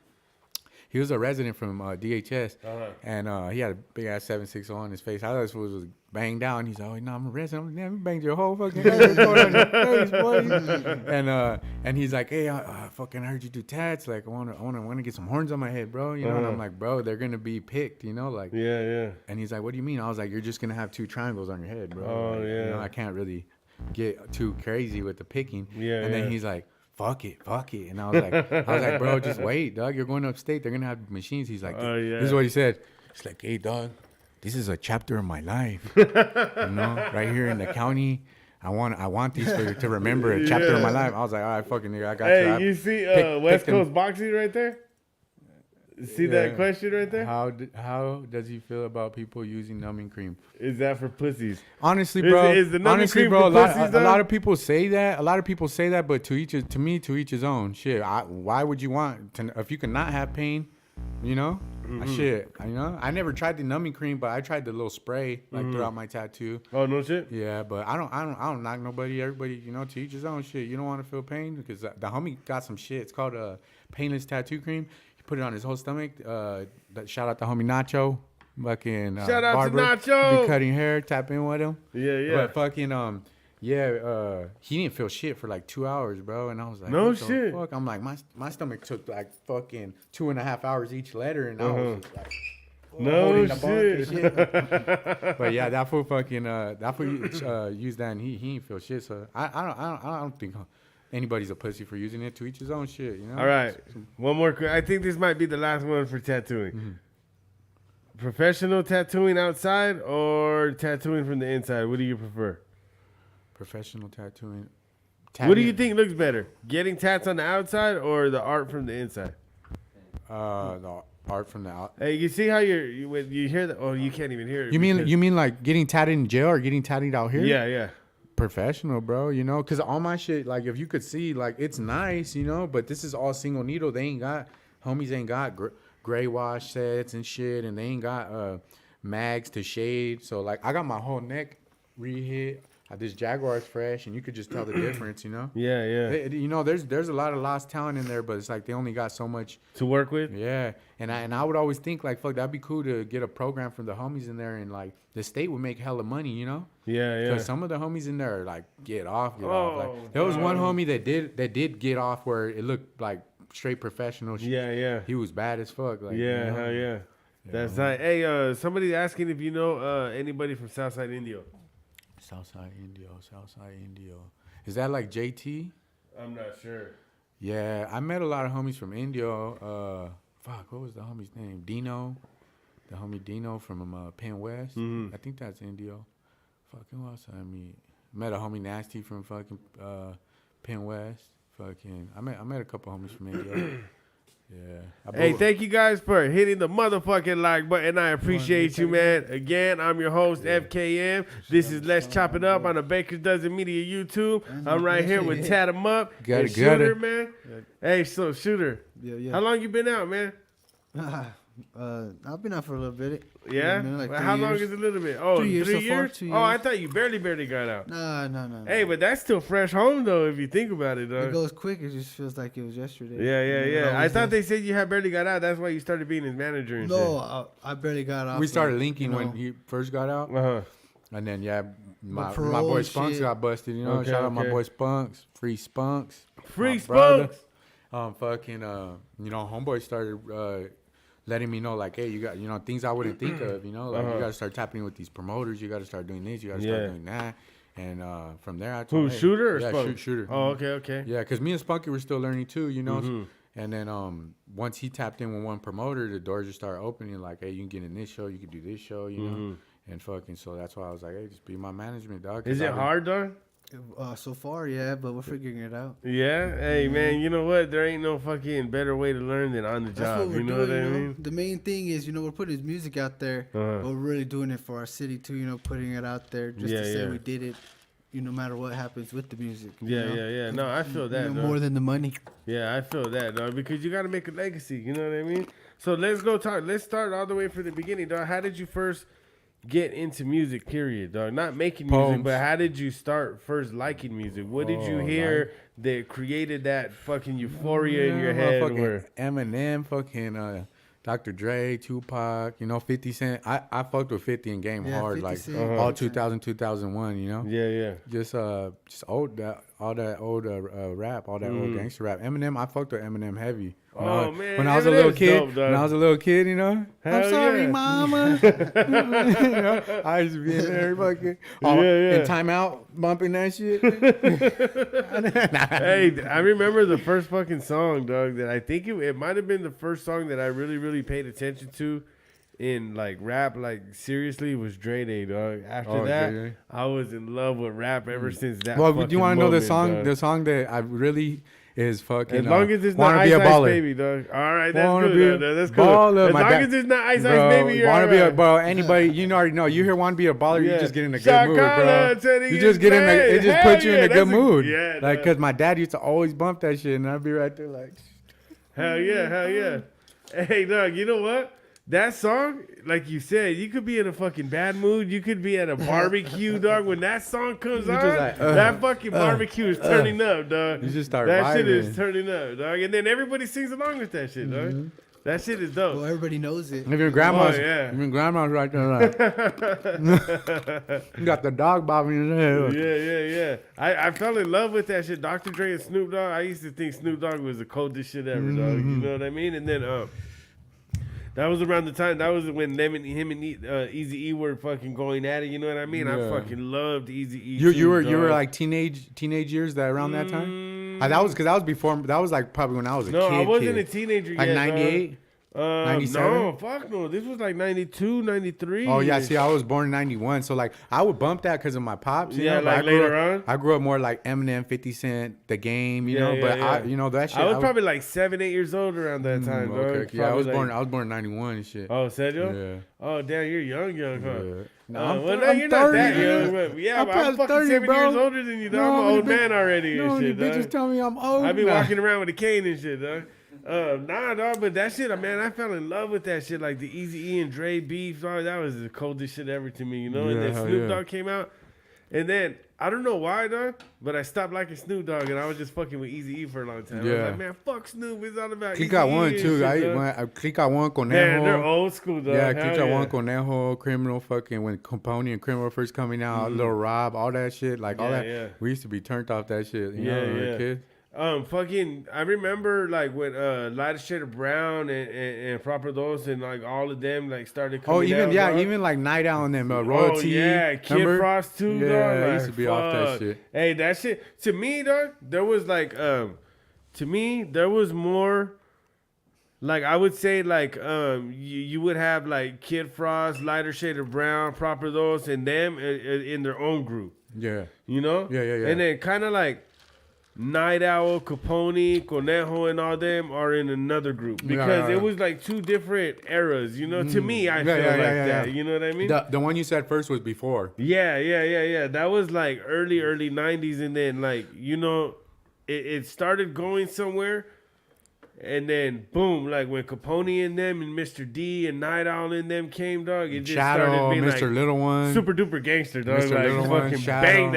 S3: He was a resident from DHS, and he had a big ass 760 on his face. I thought this fool was banged down. He's like, "Oh, no, I'm a resident." I'm like, "Damn, you banged your whole fucking head. What's going on your face, boy?" And he's like, "Hey, I fucking heard you do tats. Like, I want to get some horns on my head, bro. You know?" And I'm like, "Bro, they're gonna be picked, you know, like."
S2: Yeah.
S3: And he's like, "What do you mean?" I was like, "You're just gonna have 2 triangles on your head, bro.
S2: Oh,
S3: like,
S2: yeah.
S3: You know, I can't really get too crazy with the picking."
S2: Yeah,
S3: And then
S2: yeah.
S3: he's like, fuck it. And I was like, bro, just wait, dog. You're going upstate. They're gonna have machines. He's like,
S2: Oh, yeah.
S3: This is what he said. He's like, hey, dog, this is a chapter of my life. You know, right here in the county. I want these to remember a chapter of my life. I was like, all right, fucking nigga, I got you.
S2: Hey, you see West Coast boxing right there? See that question right there?
S3: How does he feel about people using numbing cream?
S2: Is that for pussies?
S3: Honestly, bro.
S2: Is the numbing cream
S3: bro.
S2: for pussies,
S3: A lot of people say that. But to each his own. Shit. Why would you want to, if you can not have pain? You know. Shit. You know. I never tried the numbing cream, but I tried the little spray like throughout my tattoo.
S2: Oh no shit.
S3: Yeah, but I don't knock nobody. Everybody, you know, to each his own. Shit. You don't want to feel pain because the homie got some shit. It's called a painless tattoo cream. Put it on his whole stomach. Shout out to homie Nacho. Fucking
S2: Shout out
S3: barber,
S2: to Nacho.
S3: Be cutting hair, tap in with him.
S2: Yeah.
S3: But fucking he didn't feel shit for like 2 hours, bro. And I was like,
S2: No
S3: what the
S2: shit.
S3: Fuck? I'm like, my stomach took like fucking 2.5 hours each letter, and I was just like,
S2: No
S3: holding the bunk and
S2: shit.
S3: shit. But yeah, that fool fucking used that, and he didn't feel shit. So I don't think anybody's a pussy for using it. To each his own shit, you know.
S2: All right, one more. I think this might be the last one for tattooing. Professional tattooing outside or tattooing from the inside? What do you prefer?
S3: Professional tattooing.
S2: What do you think looks better? Getting tats on the outside or the art from the inside?
S3: The art from the out.
S2: Hey, you see how when you hear that? Oh, you can't even hear it.
S3: You mean like getting tatted in jail or getting tatted out here?
S2: Yeah.
S3: Professional, bro. You know, because all my shit, like if you could see, like it's nice, you know, but this is all single needle. Homies ain't got gray wash sets and shit, and they ain't got mags to shade. So like I got my whole neck re-hit. This Jaguar's fresh, and you could just tell the difference, you know.
S2: Yeah.
S3: You know, there's a lot of lost talent in there, but it's like they only got so much
S2: To work with.
S3: Yeah, and I would always think like, fuck, that'd be cool to get a program from the homies in there, and like the state would make hella money, you know.
S2: Yeah.
S3: Because some of the homies in there are like get off. Like there was one homie that did get off where it looked like straight professional.
S2: Yeah.
S3: He was bad as fuck. Like,
S2: Yeah,
S3: you know?
S2: hell yeah. That's right. Hey, somebody's asking if you know anybody from Southside Indio.
S3: Southside Indio. Is that like JT?
S2: I'm not sure.
S3: Yeah, I met a lot of homies from Indio. What was the homie's name? Dino. The homie Dino from Penn West. I think that's Indio. Fucking who else I meet? Met a homie Nasty from fucking Penn West. Fucking I met a couple homies from Indio. Yeah.
S2: Hey, thank you guys for hitting the motherfucking like button. I appreciate you, man. Again, I'm your host, FKM. This is Let's Chop It Up on the Baker's Dozen Media YouTube. I'm right here with Tattum Up.
S3: Got
S2: and
S3: it.
S2: Shooter, man. Hey, so Shooter.
S4: Yeah.
S2: How long you been out, man?
S4: I've been out for a little bit.
S2: Yeah?
S4: Man, like
S2: Well,
S4: 3
S2: how long
S4: years.
S2: is a little bit? Oh,
S4: 3 years
S2: 3
S4: so far,
S2: years?
S4: 2
S2: Oh, I
S4: years.
S2: thought you barely got out.
S4: No.
S2: Hey, but that's still fresh home, though, if you think about it,
S4: It
S2: dog.
S4: goes quick. It just feels like it was yesterday.
S2: Yeah. I
S4: always
S2: thought
S4: does.
S2: they said you had barely got out. That's why you started being his manager and
S4: No, I barely got off.
S3: We started
S4: like,
S3: linking
S4: you
S3: when
S4: know,
S3: he first got out.
S2: shit. Uh-huh.
S3: And then my
S4: parole
S3: boy
S4: and
S3: Spunks
S4: shit.
S3: got busted, you know.
S2: Okay,
S3: Shout out my
S2: okay.
S3: boy Spunks, free Spunks,
S2: Free
S3: my brother.
S2: Spunks!
S3: You know, homeboy started letting me know like, hey, you got, you know, things I wouldn't think of, you know, like you got to start tapping with these promoters, you got to start doing this, you got to start doing that, and from there I told
S2: Who,
S3: him, hey,
S2: Shooter or
S3: yeah,
S2: Spunk?
S3: Shooter.
S2: Oh, okay.
S3: Yeah, because me and Spunky were still learning too, you know. And then once he tapped in with one promoter, the doors just started opening. Like, hey, you can get in this show, you can do this show, you know. And fucking, so that's why I was like, hey, just be my management, dog.
S2: Is it hard, dog?
S4: So far, yeah, but we're figuring it out.
S2: Yeah? Hey, man, you know what? There ain't no fucking better way to learn than on the
S4: That's
S2: job.
S4: what we're
S2: You know
S4: doing.
S2: what I
S4: You know?
S2: mean?
S4: The main thing is, we're putting his music out there, but we're really doing it for our city too. Putting it out there just to say we did it. no matter what happens with the music.
S2: Yeah. No, I feel that. dog.
S4: More than the money.
S2: Yeah, I feel that, dog, because you got to make a legacy. You know what I mean? So let's start all the way from the beginning, dog. How did you first get into music, period, dog? Not making music,
S3: Poems.
S2: but how did you start first liking music? What did you hear that created that fucking euphoria in your head? Where
S3: Eminem, fucking Dr. Dre, Tupac, 50 Cent. I fucked with 50 and game hard,
S4: 50
S3: like
S4: Cent.
S3: all 2000, 2001,
S2: Yeah.
S3: Just old all that old rap, all that old gangster rap. Eminem, I fucked with Eminem heavy.
S2: Man,
S3: when I was a little
S2: Eminem's
S3: kid,
S2: dope, dog.
S3: I'm
S2: Hell
S3: sorry,
S2: yeah.
S3: mama. I used to be in there fucking in timeout bumping that shit.
S2: Hey, I remember the first fucking song, dog, that I think it might have been the first song that I really, really paid attention to in like rap, like seriously, was Dre Day, dog. After that,
S3: Dre Day.
S2: I was in love with rap ever since that.
S3: Well, do you want to know the
S2: moment,
S3: song?
S2: dog.
S3: The song that I really is fucking.
S2: As long as it's not
S3: Wanna
S2: Ice
S3: Be a
S2: Ice
S3: Baller.
S2: Baby, dog. All right, that's
S3: Wanna
S2: good.
S3: Be a
S2: dog. That's cool.
S3: Baller.
S2: As
S3: My
S2: long
S3: dad-
S2: as it's not Ice
S3: Bro,
S2: Ice Baby, you're
S3: wanna
S2: all
S3: be a,
S2: right.
S3: bro, anybody, you already know. You hear "Wanna Be a Baller," you just get in a good mood,
S2: Shakala,
S3: bro.
S2: Teddy
S3: You just get in a,
S2: Gray.
S3: it just
S2: Hell
S3: puts you in
S2: yeah,
S3: a good
S2: that's
S3: mood.
S2: yeah,
S3: Like,
S2: dog.
S3: cause my dad used to always bump that shit, and I'd be right there like.
S2: Hell yeah. Hey, dog, you know what? That song, like you said, you could be in a fucking bad mood. You could be at a barbecue, dog. When that song comes on,
S3: just like,
S2: that fucking barbecue is turning up, dog.
S3: You just start
S2: That shit
S3: vibing.
S2: is turning up, dog. And then everybody sings along with that shit, dog. That shit is dope.
S4: Well, everybody knows it.
S3: Even grandma's,
S2: yeah.
S3: right there, like. You got the dog bobbing in his head.
S2: Yeah. I fell in love with that shit. Dr. Dre and Snoop Dogg. I used to think Snoop Dogg was the coldest shit ever, dog. You know what I mean? And then that was around the time. That was when him and Easy E were fucking going at it. You know what I mean? I
S3: Yeah.
S2: fucking loved Easy E.
S3: You were like teenage years that around that time. That was because that was before. That was like probably when I was a kid.
S2: No, I wasn't
S3: kid.
S2: a teenager
S3: Like
S2: yet.
S3: 98. 97?
S2: No, fuck no. This was like 92, 93.
S3: Oh yeah, see, I was born in 91, so like I would bump that because of my pops. You
S2: Yeah,
S3: know? But
S2: like
S3: I grew
S2: later
S3: up,
S2: on?
S3: I grew up more like Eminem, 50 Cent, The Game. You
S2: Yeah,
S3: know,
S2: yeah,
S3: but
S2: yeah.
S3: that shit.
S2: I was probably like 7, 8 years old around that time, dog.
S3: okay. Yeah, I was
S2: Probably
S3: born in 91 and shit.
S2: Oh, Sergio?
S3: Yeah.
S2: Oh, damn, you're young, huh?
S3: Yeah.
S2: No,
S3: I'm
S2: you're not that
S3: 30,
S2: young.
S3: man.
S2: But yeah,
S3: I'm
S2: but I'm
S3: past
S2: fucking
S3: 30,
S2: 7
S3: bro.
S2: years older than you, dog.
S3: No,
S2: I'm an
S3: many
S2: old man already
S3: No,
S2: and
S3: you
S2: shit,
S3: bitches
S2: dog.
S3: tell me I'm old.
S2: I be
S3: now.
S2: walking around with a cane and shit, dog. Nah, dog, but that shit, man, I fell in love with that shit. Like the Easy E and Dre beef, dog, that was the coldest shit ever to me, you know? And
S3: Yeah,
S2: then
S3: hell
S2: Snoop
S3: yeah.
S2: Dogg came out. And then, I don't know why, dog, but I stopped liking Snoop Dogg and I was just fucking with Easy E for a long time. I was
S3: Yeah.
S2: like, man, fuck Snoop. It's all about
S3: Click got
S2: Eazy-E
S3: one
S2: and
S3: too.
S2: shit, dog.
S3: Click got one Conejo.
S2: Man, they're old school, dog.
S3: Yeah,
S2: Hell
S3: Click got
S2: yeah.
S3: one Conejo, Criminal, fucking when Capone and Criminal first coming out, Lil Rob, all that shit, like all
S2: Yeah,
S3: that.
S2: yeah.
S3: We used to be turned off that shit. You know, when we were kids.
S2: Fucking, I remember like when Lighter Shade of Brown and Proper Dos and like all of them like started coming
S3: Oh, even
S2: out, dog.
S3: even like Night Owl and them Royalty.
S2: Oh yeah, Kid
S3: remember?
S2: Frost too,
S3: Yeah,
S2: dog.
S3: I
S2: Like,
S3: used to be off that
S2: fuck.
S3: shit.
S2: Hey, that shit to me, dog. There was like, to me, there was more. Like I would say, like you would have like Kid Frost, Lighter Shade of Brown, Proper Dos, and them in their own group.
S3: Yeah.
S2: You know?
S3: Yeah.
S2: And then kind of like Night Owl, Capone, Conejo, and all them are in another group because
S3: yeah.
S2: it was like two different eras. You know, to me, I
S3: Yeah,
S2: feel
S3: yeah,
S2: like
S3: yeah,
S2: that.
S3: yeah.
S2: You know what I mean?
S3: The one you said first was before.
S2: Yeah. That was like early 90s, and then like it started going somewhere. And then boom, like when Capone and them and Mr. D and Night Owl and them came, dog, it just
S3: Shadow,
S2: started being
S3: Mr.
S2: like
S3: Little One,
S2: super duper gangster, dog.
S3: Mr.
S2: Like
S3: Little One,
S2: fucking
S3: Shadow.
S2: banged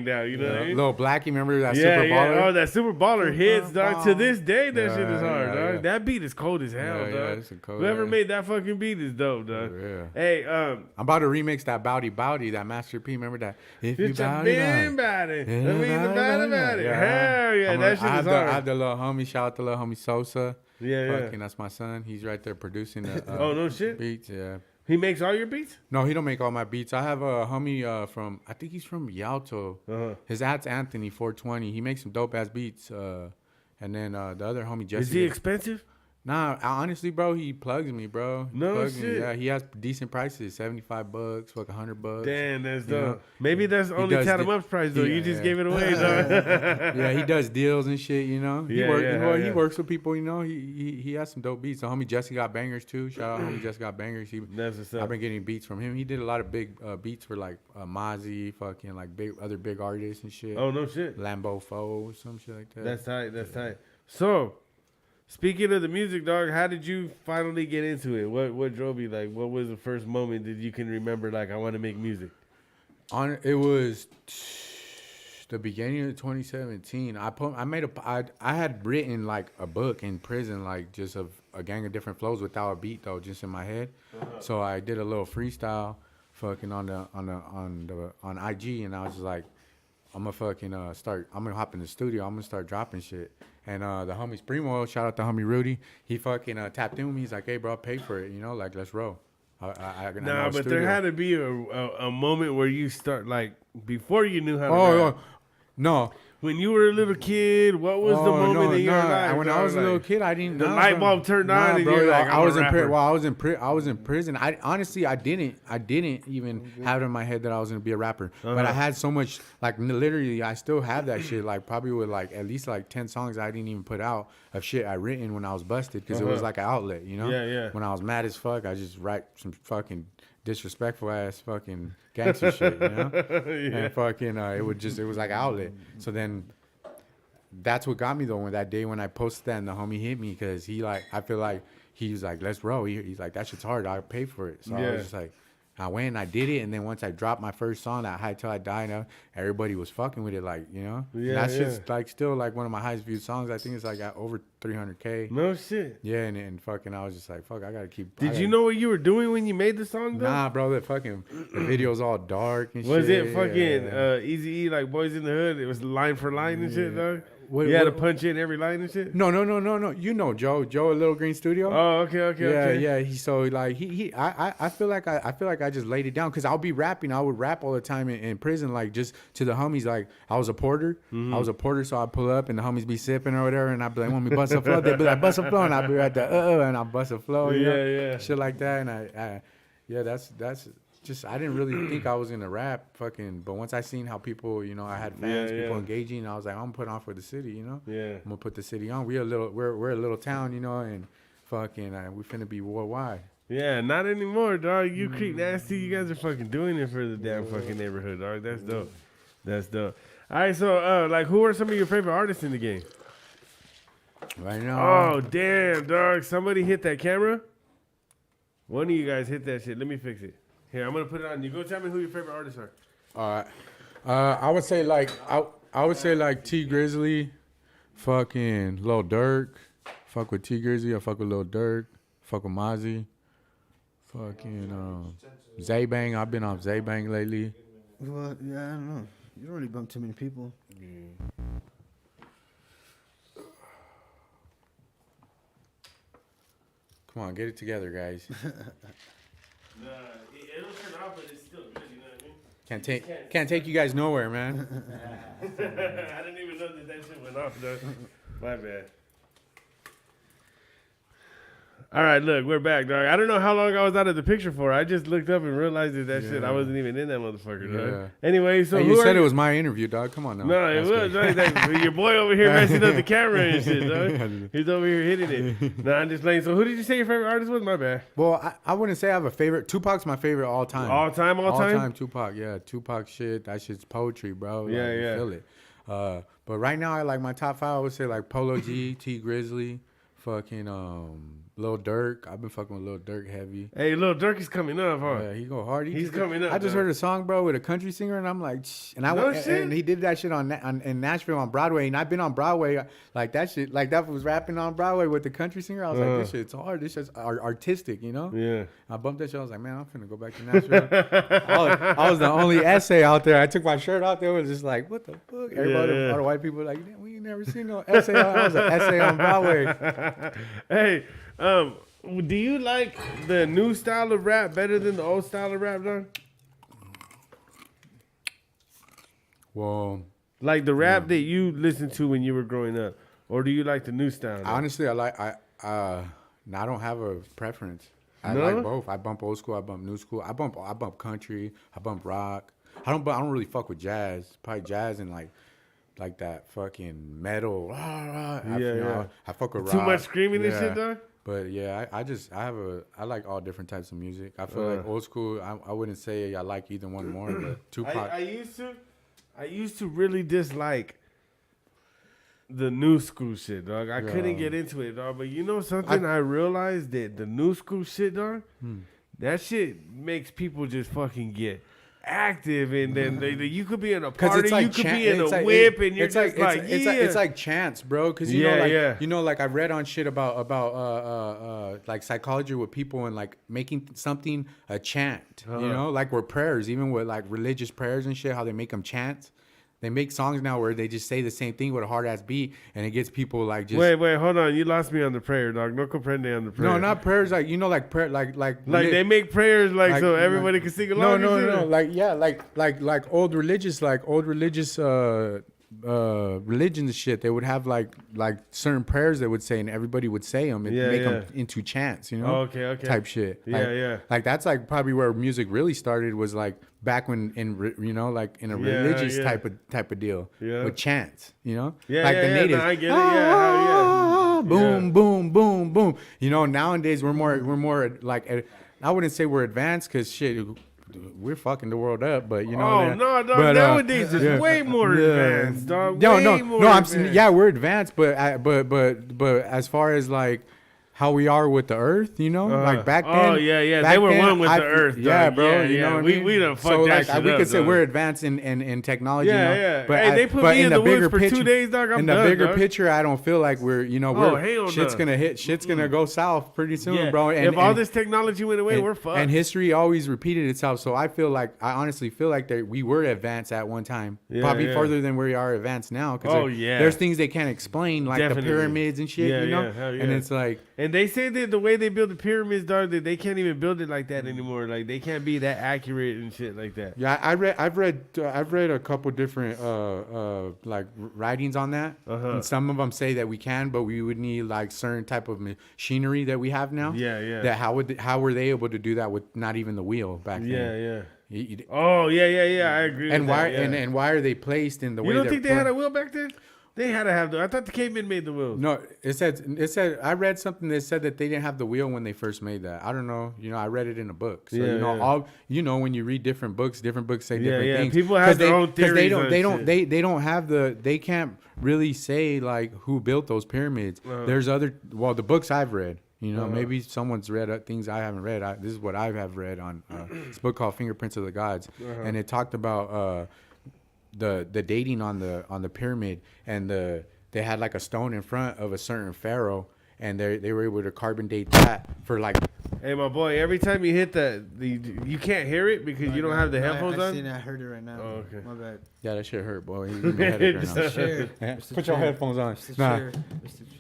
S2: out. You know what I mean?
S3: Little Blackie, remember that
S2: Yeah.
S3: Super Baller?
S2: Oh, that Super Baller hits, dog. To this day, that
S3: Yeah,
S2: shit is hard,
S3: yeah,
S2: dog.
S3: yeah.
S2: That beat is cold as hell,
S3: Yeah,
S2: dog.
S3: it's a cold
S2: Whoever
S3: ass.
S2: made that fucking beat is dope, dog.
S3: Yeah.
S2: Hey,
S3: I'm about to remix that Bowdy, that Master P. Remember that? If
S2: it's a been about it. Let me about it. Hell yeah, that shit is hard.
S3: I had the little homie, shout out to little homie Sosa.
S2: Yeah.
S3: Fucking, that's my son. He's right there producing the
S2: Oh, no shit?
S3: beats. Yeah.
S2: He makes all your beats?
S3: No, he don't make all my beats. I have a homie from, I think he's from Yalto.
S2: Uh-huh.
S3: His ad's Anthony 420. He makes some dope ass beats. And then the other homie Jesse.
S2: Is he expensive?
S3: Nah, honestly, bro, he plugs me, bro.
S2: No
S3: Plugs
S2: shit.
S3: Me. Yeah, he has decent prices, $75, fuck $100.
S2: Damn, that's
S3: you know?
S2: dope. Maybe that's
S3: He
S2: only
S3: does
S2: Tattum
S3: di-
S2: Up's price though.
S3: he-
S2: You just
S3: yeah.
S2: gave it away, dog.
S3: Yeah, he does deals and shit, you know. He
S2: Yeah, yeah, hell
S3: he
S2: yeah.
S3: works with people, you know. He has some dope beats. The homie Jesse got bangers too. Shout out homie Jesse got bangers.
S2: That's what's up.
S3: I've been getting beats from him. He did a lot of big beats for like Mozzie, fucking like other big artists and shit.
S2: Oh no shit.
S3: Lambo Foe, some shit like that.
S2: That's tight. That's tight. So, speaking of the music, dog, how did you finally get into it? What drove you? Like, what was the first moment that you can remember? Like, I want to make music.
S3: It was the beginning of 2017. I had written like a book in prison, like just of a gang of different flows without a beat though, just in my head. So I did a little freestyle, fucking on IG, and I was just like, I'm gonna hop in the studio. I'm gonna start dropping shit. And the homies Primo, shout out to homie Rudy, he fucking tapped in with me. He's like, hey bro, pay for it, you know, like let's roll.
S2: Nah, but there had to be a moment where you start, like, before you knew how to rap.
S3: No.
S2: When you were a little kid, what was the moment in your life?
S3: When I was a little kid, I didn't.
S2: The light bulb turned on, and
S3: bro,
S2: you're like,
S3: I was
S2: a
S3: in
S2: rapper.
S3: I was in prison. I honestly, I didn't even have it in my head that I was gonna be a rapper. But I had so much, like literally, I still have that shit. Like probably with like at least like 10 songs I didn't even put out of shit I written when I was busted because it was like an outlet, you know.
S2: Yeah, yeah.
S3: When I was mad as fuck, I just write some fucking disrespectful ass fucking gangster shit, you know. And fucking, it was like an outlet. So then. That's what got me though. When that day when I posted that and the homie hit me because I feel like he was like, let's roll. He's like, that shit's hard. I'll pay for it. So I was just like, I went and I did it. And then once I dropped my first song, that High Till I Die, everybody was fucking with it, like, you know.
S2: Yeah,
S3: that's just like still like one of my highest viewed songs. I think it's like at over 300K.
S2: No shit.
S3: Yeah, and fucking I was just like, fuck, I gotta keep.
S2: Did you know what you were doing when you made the song though?
S3: Nah, bro, the video's all dark and shit.
S2: Was it fucking Easy E, like Boys in the Hood? It was line for line and shit, dog. You had to punch in every line and shit.
S3: No. You know Joe, a Little Green Studio.
S2: Oh, okay.
S3: Yeah. I feel like I just laid it down because I'll be rapping. I would rap all the time in prison, like just to the homies. Like I was a porter. I was a porter, so I'd pull up and the homies be sipping or whatever, and I'd be like, "Want me bust a flow?" They'd be like, "Bust a flow," and I'd be right there, and I bust a flow. You know?
S2: Yeah.
S3: Shit like that, and that's. Just I didn't really think I was gonna rap, but once I seen how people, you know, I had fans, people engaging, I was like, I'm gonna put on for the city, you know.
S2: Yeah.
S3: I'm gonna put the city on. We're a little town, you know, and fucking we finna be worldwide.
S2: Yeah, not anymore, dog. You Creek Nasty, you guys are fucking doing it for the damn fucking neighborhood, dog. That's dope. That's dope. All right, so like, who are some of your favorite artists in the game?
S3: Right now.
S2: Oh damn, dog! Somebody hit that camera. One of you guys hit that shit. Let me fix it. Here, I'm gonna put it on. You go tell me who your favorite artists are.
S3: All right. I would say like T Grizzly, fucking Lil Durk. Fuck with T Grizzly. I fuck with Lil Durk. Fuck with Mozzie. Fucking Zaybang. I've been on Zaybang lately.
S4: Well, yeah, I don't know. You don't really bump too many people.
S3: Come on, get it together, guys.
S2: It'll turn off, but it's still good. You know what I mean?
S3: Can't take you guys nowhere, man.
S2: I didn't even know that shit went off, though. My bad. All right, look, we're back, dog. I don't know how long I was out of the picture for. I just looked up and realized that shit. I wasn't even in that motherfucker, dog. Anyway, so
S3: hey, you said it was my interview, dog. Come on now.
S2: No, it was. Dog. Your boy over here messing up the camera and shit, dog. He's over here hitting it. No, I'm just playing. So who did you say your favorite artist was? My bad.
S3: Well, I wouldn't say I have a favorite. Tupac's my favorite all time.
S2: All time?
S3: All time Tupac, yeah. Tupac shit. That shit's poetry, bro. Like,
S2: Yeah.
S3: You feel it. But right now, I like my top 5. I would say like Polo G, T Grizzly, fucking Lil Durk. I've been fucking with Lil Durk heavy.
S2: Hey, Lil Durk is coming up, huh?
S3: Yeah, he go hard.
S2: He's coming up.
S3: I just heard a song, bro, with a country singer, and I'm like, shh. And and he did that shit in Nashville on Broadway, and I've been on Broadway, like that shit, like that was rapping on Broadway with the country singer. I was like, this shit's hard. This shit's artistic, you know?
S2: Yeah.
S3: I bumped that shit. I was like, man, I'm finna go back to Nashville. I was the only essay out there. I took my shirt out there. It was just like, what the fuck? Everybody, all the white people were like, we ain't never seen no essay. I was an essay on Broadway.
S2: Hey, do you like the new style of rap better than the old style of rap, dog?
S3: Well,
S2: like the rap that you listened to when you were growing up, or do you like the new style?
S3: Honestly, I I don't have a preference. I
S2: No?
S3: like both. I bump old school. I bump new school. I bump country. I bump rock. I don't really fuck with jazz. Probably jazz and like that fucking metal. I fuck with rock.
S2: Too much screaming and shit, dog?
S3: But yeah, I like all different types of music. I feel like old school. I wouldn't say I like either one more, but Tupac.
S2: I used to really dislike the new school shit, dog. I couldn't get into it, dog. But you know something? I realized that the new school shit, dog, that shit makes people just fucking get active, and then you could be in a party, you could be in a whip, and you're just like,
S3: it's like chants, bro. Because you know, like I've read on shit about like psychology with people and like making something a chant. You know, like with prayers, even with like religious prayers and shit, how they make them chants. They make songs now where they just say the same thing with a hard ass beat, and it gets people like just.
S2: Wait, hold on. You lost me on the prayer, dog. No comprende on the prayer.
S3: No, not prayers. Like like prayer, like
S2: they make prayers like so everybody can sing along.
S3: No. Like old religious religions and shit. They would have like certain prayers they would say, and everybody would say them and make them into chants. You know.
S2: Okay.
S3: Type shit. Like that's like probably where music really started, was like back when like in a religious type of deal with chants. You know. Like the natives.
S2: No, I get it.
S3: Boom, boom, boom, boom. You know, nowadays we're more like, I wouldn't say we're advanced, because shit, we're fucking the world up, but you know.
S2: Oh no, dog. But, nowadays it's way more advanced, dog.
S3: We're advanced, but as far as like how we are with the earth, you know, like back then.
S2: Oh yeah, they were one with the earth. Dog.
S3: Yeah, bro. You know,
S2: we done fucked that shit up.
S3: We could say
S2: dog.
S3: We're advanced in technology.
S2: Yeah. But hey, they put me in the woods for 2 days, dog. I'm
S3: in
S2: done,
S3: the bigger
S2: dog.
S3: picture, I don't feel like we're shit's gonna hit. Shit's gonna go south pretty soon, bro. And,
S2: if all this technology went away, we're fucked.
S3: And history always repeated itself. So I honestly feel like that we were advanced at one time, probably further than we are advanced now. Because there's things they can't explain, like the pyramids and shit. You know, and it's like.
S2: And they say that the way they build the pyramids, dog, that they can't even build it like that anymore. Like they can't be that accurate and shit like that.
S3: Yeah, I've read a couple different like writings on that. And some of them say that we can, but we would need like certain type of machinery that we have now.
S2: Yeah.
S3: That how were they able to do that with not even the wheel back then?
S2: Yeah. I agree.
S3: And
S2: with
S3: why
S2: that,
S3: and why are they placed in the way?
S2: You don't think they had a wheel back then? They had to have I thought the cavemen made the wheels.
S3: No, it said I read something that said that they didn't have the wheel when they first made that. I don't know. You know, I read it in a book. So when you read different books say different things.
S2: People have their own theories.
S3: They don't have they can't really say like who built those pyramids. There's the books I've read. You know, maybe someone's read things I haven't read. This is what I have read on this book called Fingerprints of the Gods, and it talked about the dating on the pyramid, and they had like a stone in front of a certain pharaoh, and they were able to carbon date that for like.
S2: Hey, my boy! Every time you hit you can't hear it because you don't have the headphones on.
S4: I heard it right now.
S2: Oh, okay.
S4: My bad.
S3: Yeah, that shit hurt, boy. Put your headphones on.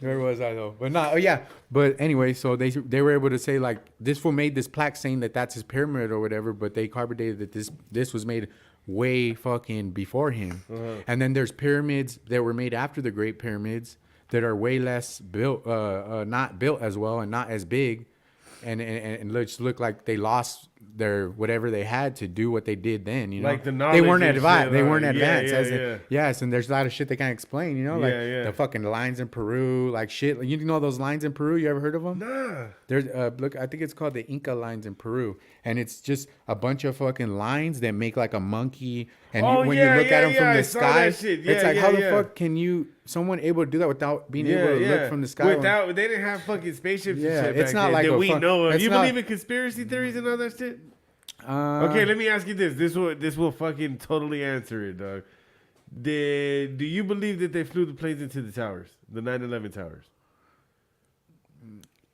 S3: Where was I though? But no, But anyway, so they were able to say like this fool made this plaque saying that that's his pyramid or whatever, but they carbon dated that this was made way fucking before him. And then there's pyramids that were made after the Great Pyramids that are way less built, not built as well and not as big, and just look like they lost their whatever they had to do what they did then. You know,
S2: like the knowledge
S3: they weren't advanced. They weren't advanced.
S2: Yes,
S3: and there's a lot of shit they can't explain. You know, like the fucking lines in Peru, like shit. You know those lines in Peru? You ever heard of them?
S2: Nah.
S3: There's I think it's called the Inca lines in Peru, and it's just a bunch of fucking lines that make like a monkey. And when you look at them from the sky, it's like how the fuck can someone able to do that without being able to look from the sky?
S2: They didn't have fucking spaceships.
S3: Yeah,
S2: and shit
S3: it's
S2: back
S3: not
S2: then
S3: like
S2: that we know of. You believe in conspiracy theories and all that shit? Okay, let me ask you this. This will fucking totally answer it, dog. Do you believe that they flew the planes into the towers, the 9/11 towers?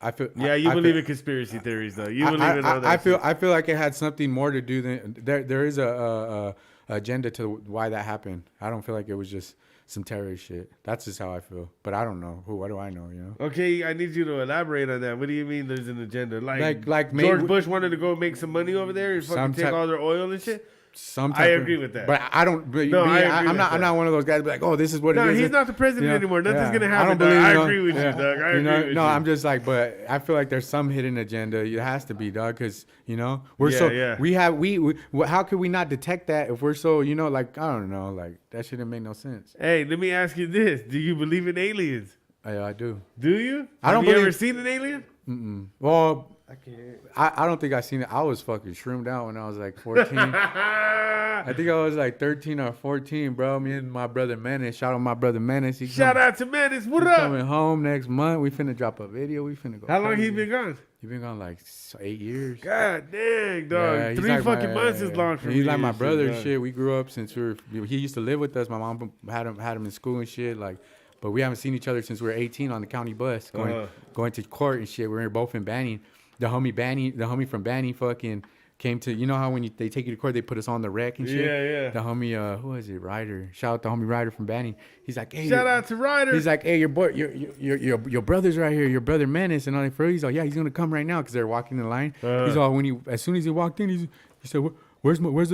S2: You believe in conspiracy theories, though. You believe in all that.
S3: I feel like it had something more to do than there is a agenda to why that happened. I don't feel like it was just some terrorist shit. That's just how I feel. But I don't know. What do I know, you know?
S2: Okay, I need you to elaborate on that. What do you mean there's an agenda? Like
S3: George
S2: Bush wanted to go make some money over there and fucking take all their oil and shit?
S3: some.
S2: I agree with that.
S3: But I don't. But
S2: No, I agree
S3: I'm
S2: with
S3: not.
S2: that.
S3: I'm not one of those guys. Be like, oh, this is what
S2: No,
S3: it is.
S2: he's not the president anymore. Nothing's gonna happen.
S3: I don't
S2: Dog.
S3: believe.
S2: I
S3: you know,
S2: agree with you, dog. I agree with you.
S3: No, I'm just like, but I feel like there's some hidden agenda. It has to be, dog, because we're how could we not detect that if we're so like I don't know, like that shouldn't make no sense.
S2: Hey, let me ask you this: do you believe in aliens?
S3: I do.
S2: Do you?
S3: I don't
S2: Have you
S3: believe.
S2: ever seen an alien?
S3: Mm-mm. Well,
S4: I can't.
S3: I don't think I seen it. I was fucking shroomed out when I was like 14. I think I was like 13 or 14, bro. Me and my brother Menace. Shout out my brother Menace.
S2: Shout out to Menace. What
S3: He's
S2: up?
S3: coming home next month. We finna drop a video. We finna go.
S2: How long
S3: crazy.
S2: he been gone?
S3: He been gone like 8 years.
S2: God dang, dog.
S3: Yeah, he's
S2: 3
S3: like
S2: fucking months is long for me.
S3: He's like my
S2: and
S3: brother and
S2: dog.
S3: shit. We grew up since he used to live with us. My mom had him in school and shit. Like, but we haven't seen each other since we were 18 on the county bus going to court and shit. We were both in Banning. The homie from Banning fucking came to, how when they take you to court, they put us on the rec and shit.
S2: Yeah.
S3: The homie, who is it, Ryder? Shout out to homie Ryder from Banning. He's like, hey.
S2: Shout out to Ryder.
S3: He's like, hey, your boy, your brother's right here. Your brother Menace and all that. He's like, yeah, he's gonna come right now because they're walking the line. He's all as soon as he walked in, he said, where's Pie? Where's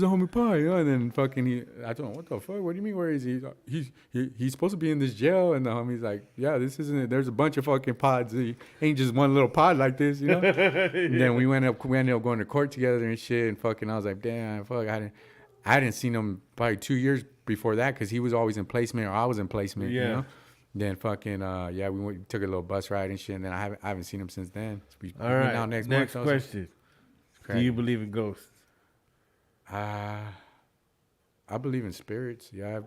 S3: the homie Pie? And then fucking I told him, what the fuck? What do you mean? Where is he? He's supposed to be in this jail. And the homie's like, yeah, this isn't it. There's a bunch of fucking pods. It ain't just one little pod like this, And then we ended up going to court together and shit. And fucking, I was like, damn, fuck, I hadn't seen him probably 2 years before that because he was always in placement or I was in placement.
S2: Yeah.
S3: Then fucking we took a little bus ride and shit. And then I haven't seen him since then. So
S2: All right.
S3: now
S2: Next
S3: month,
S2: question. Do you believe in ghosts?
S3: I believe in spirits. Yeah,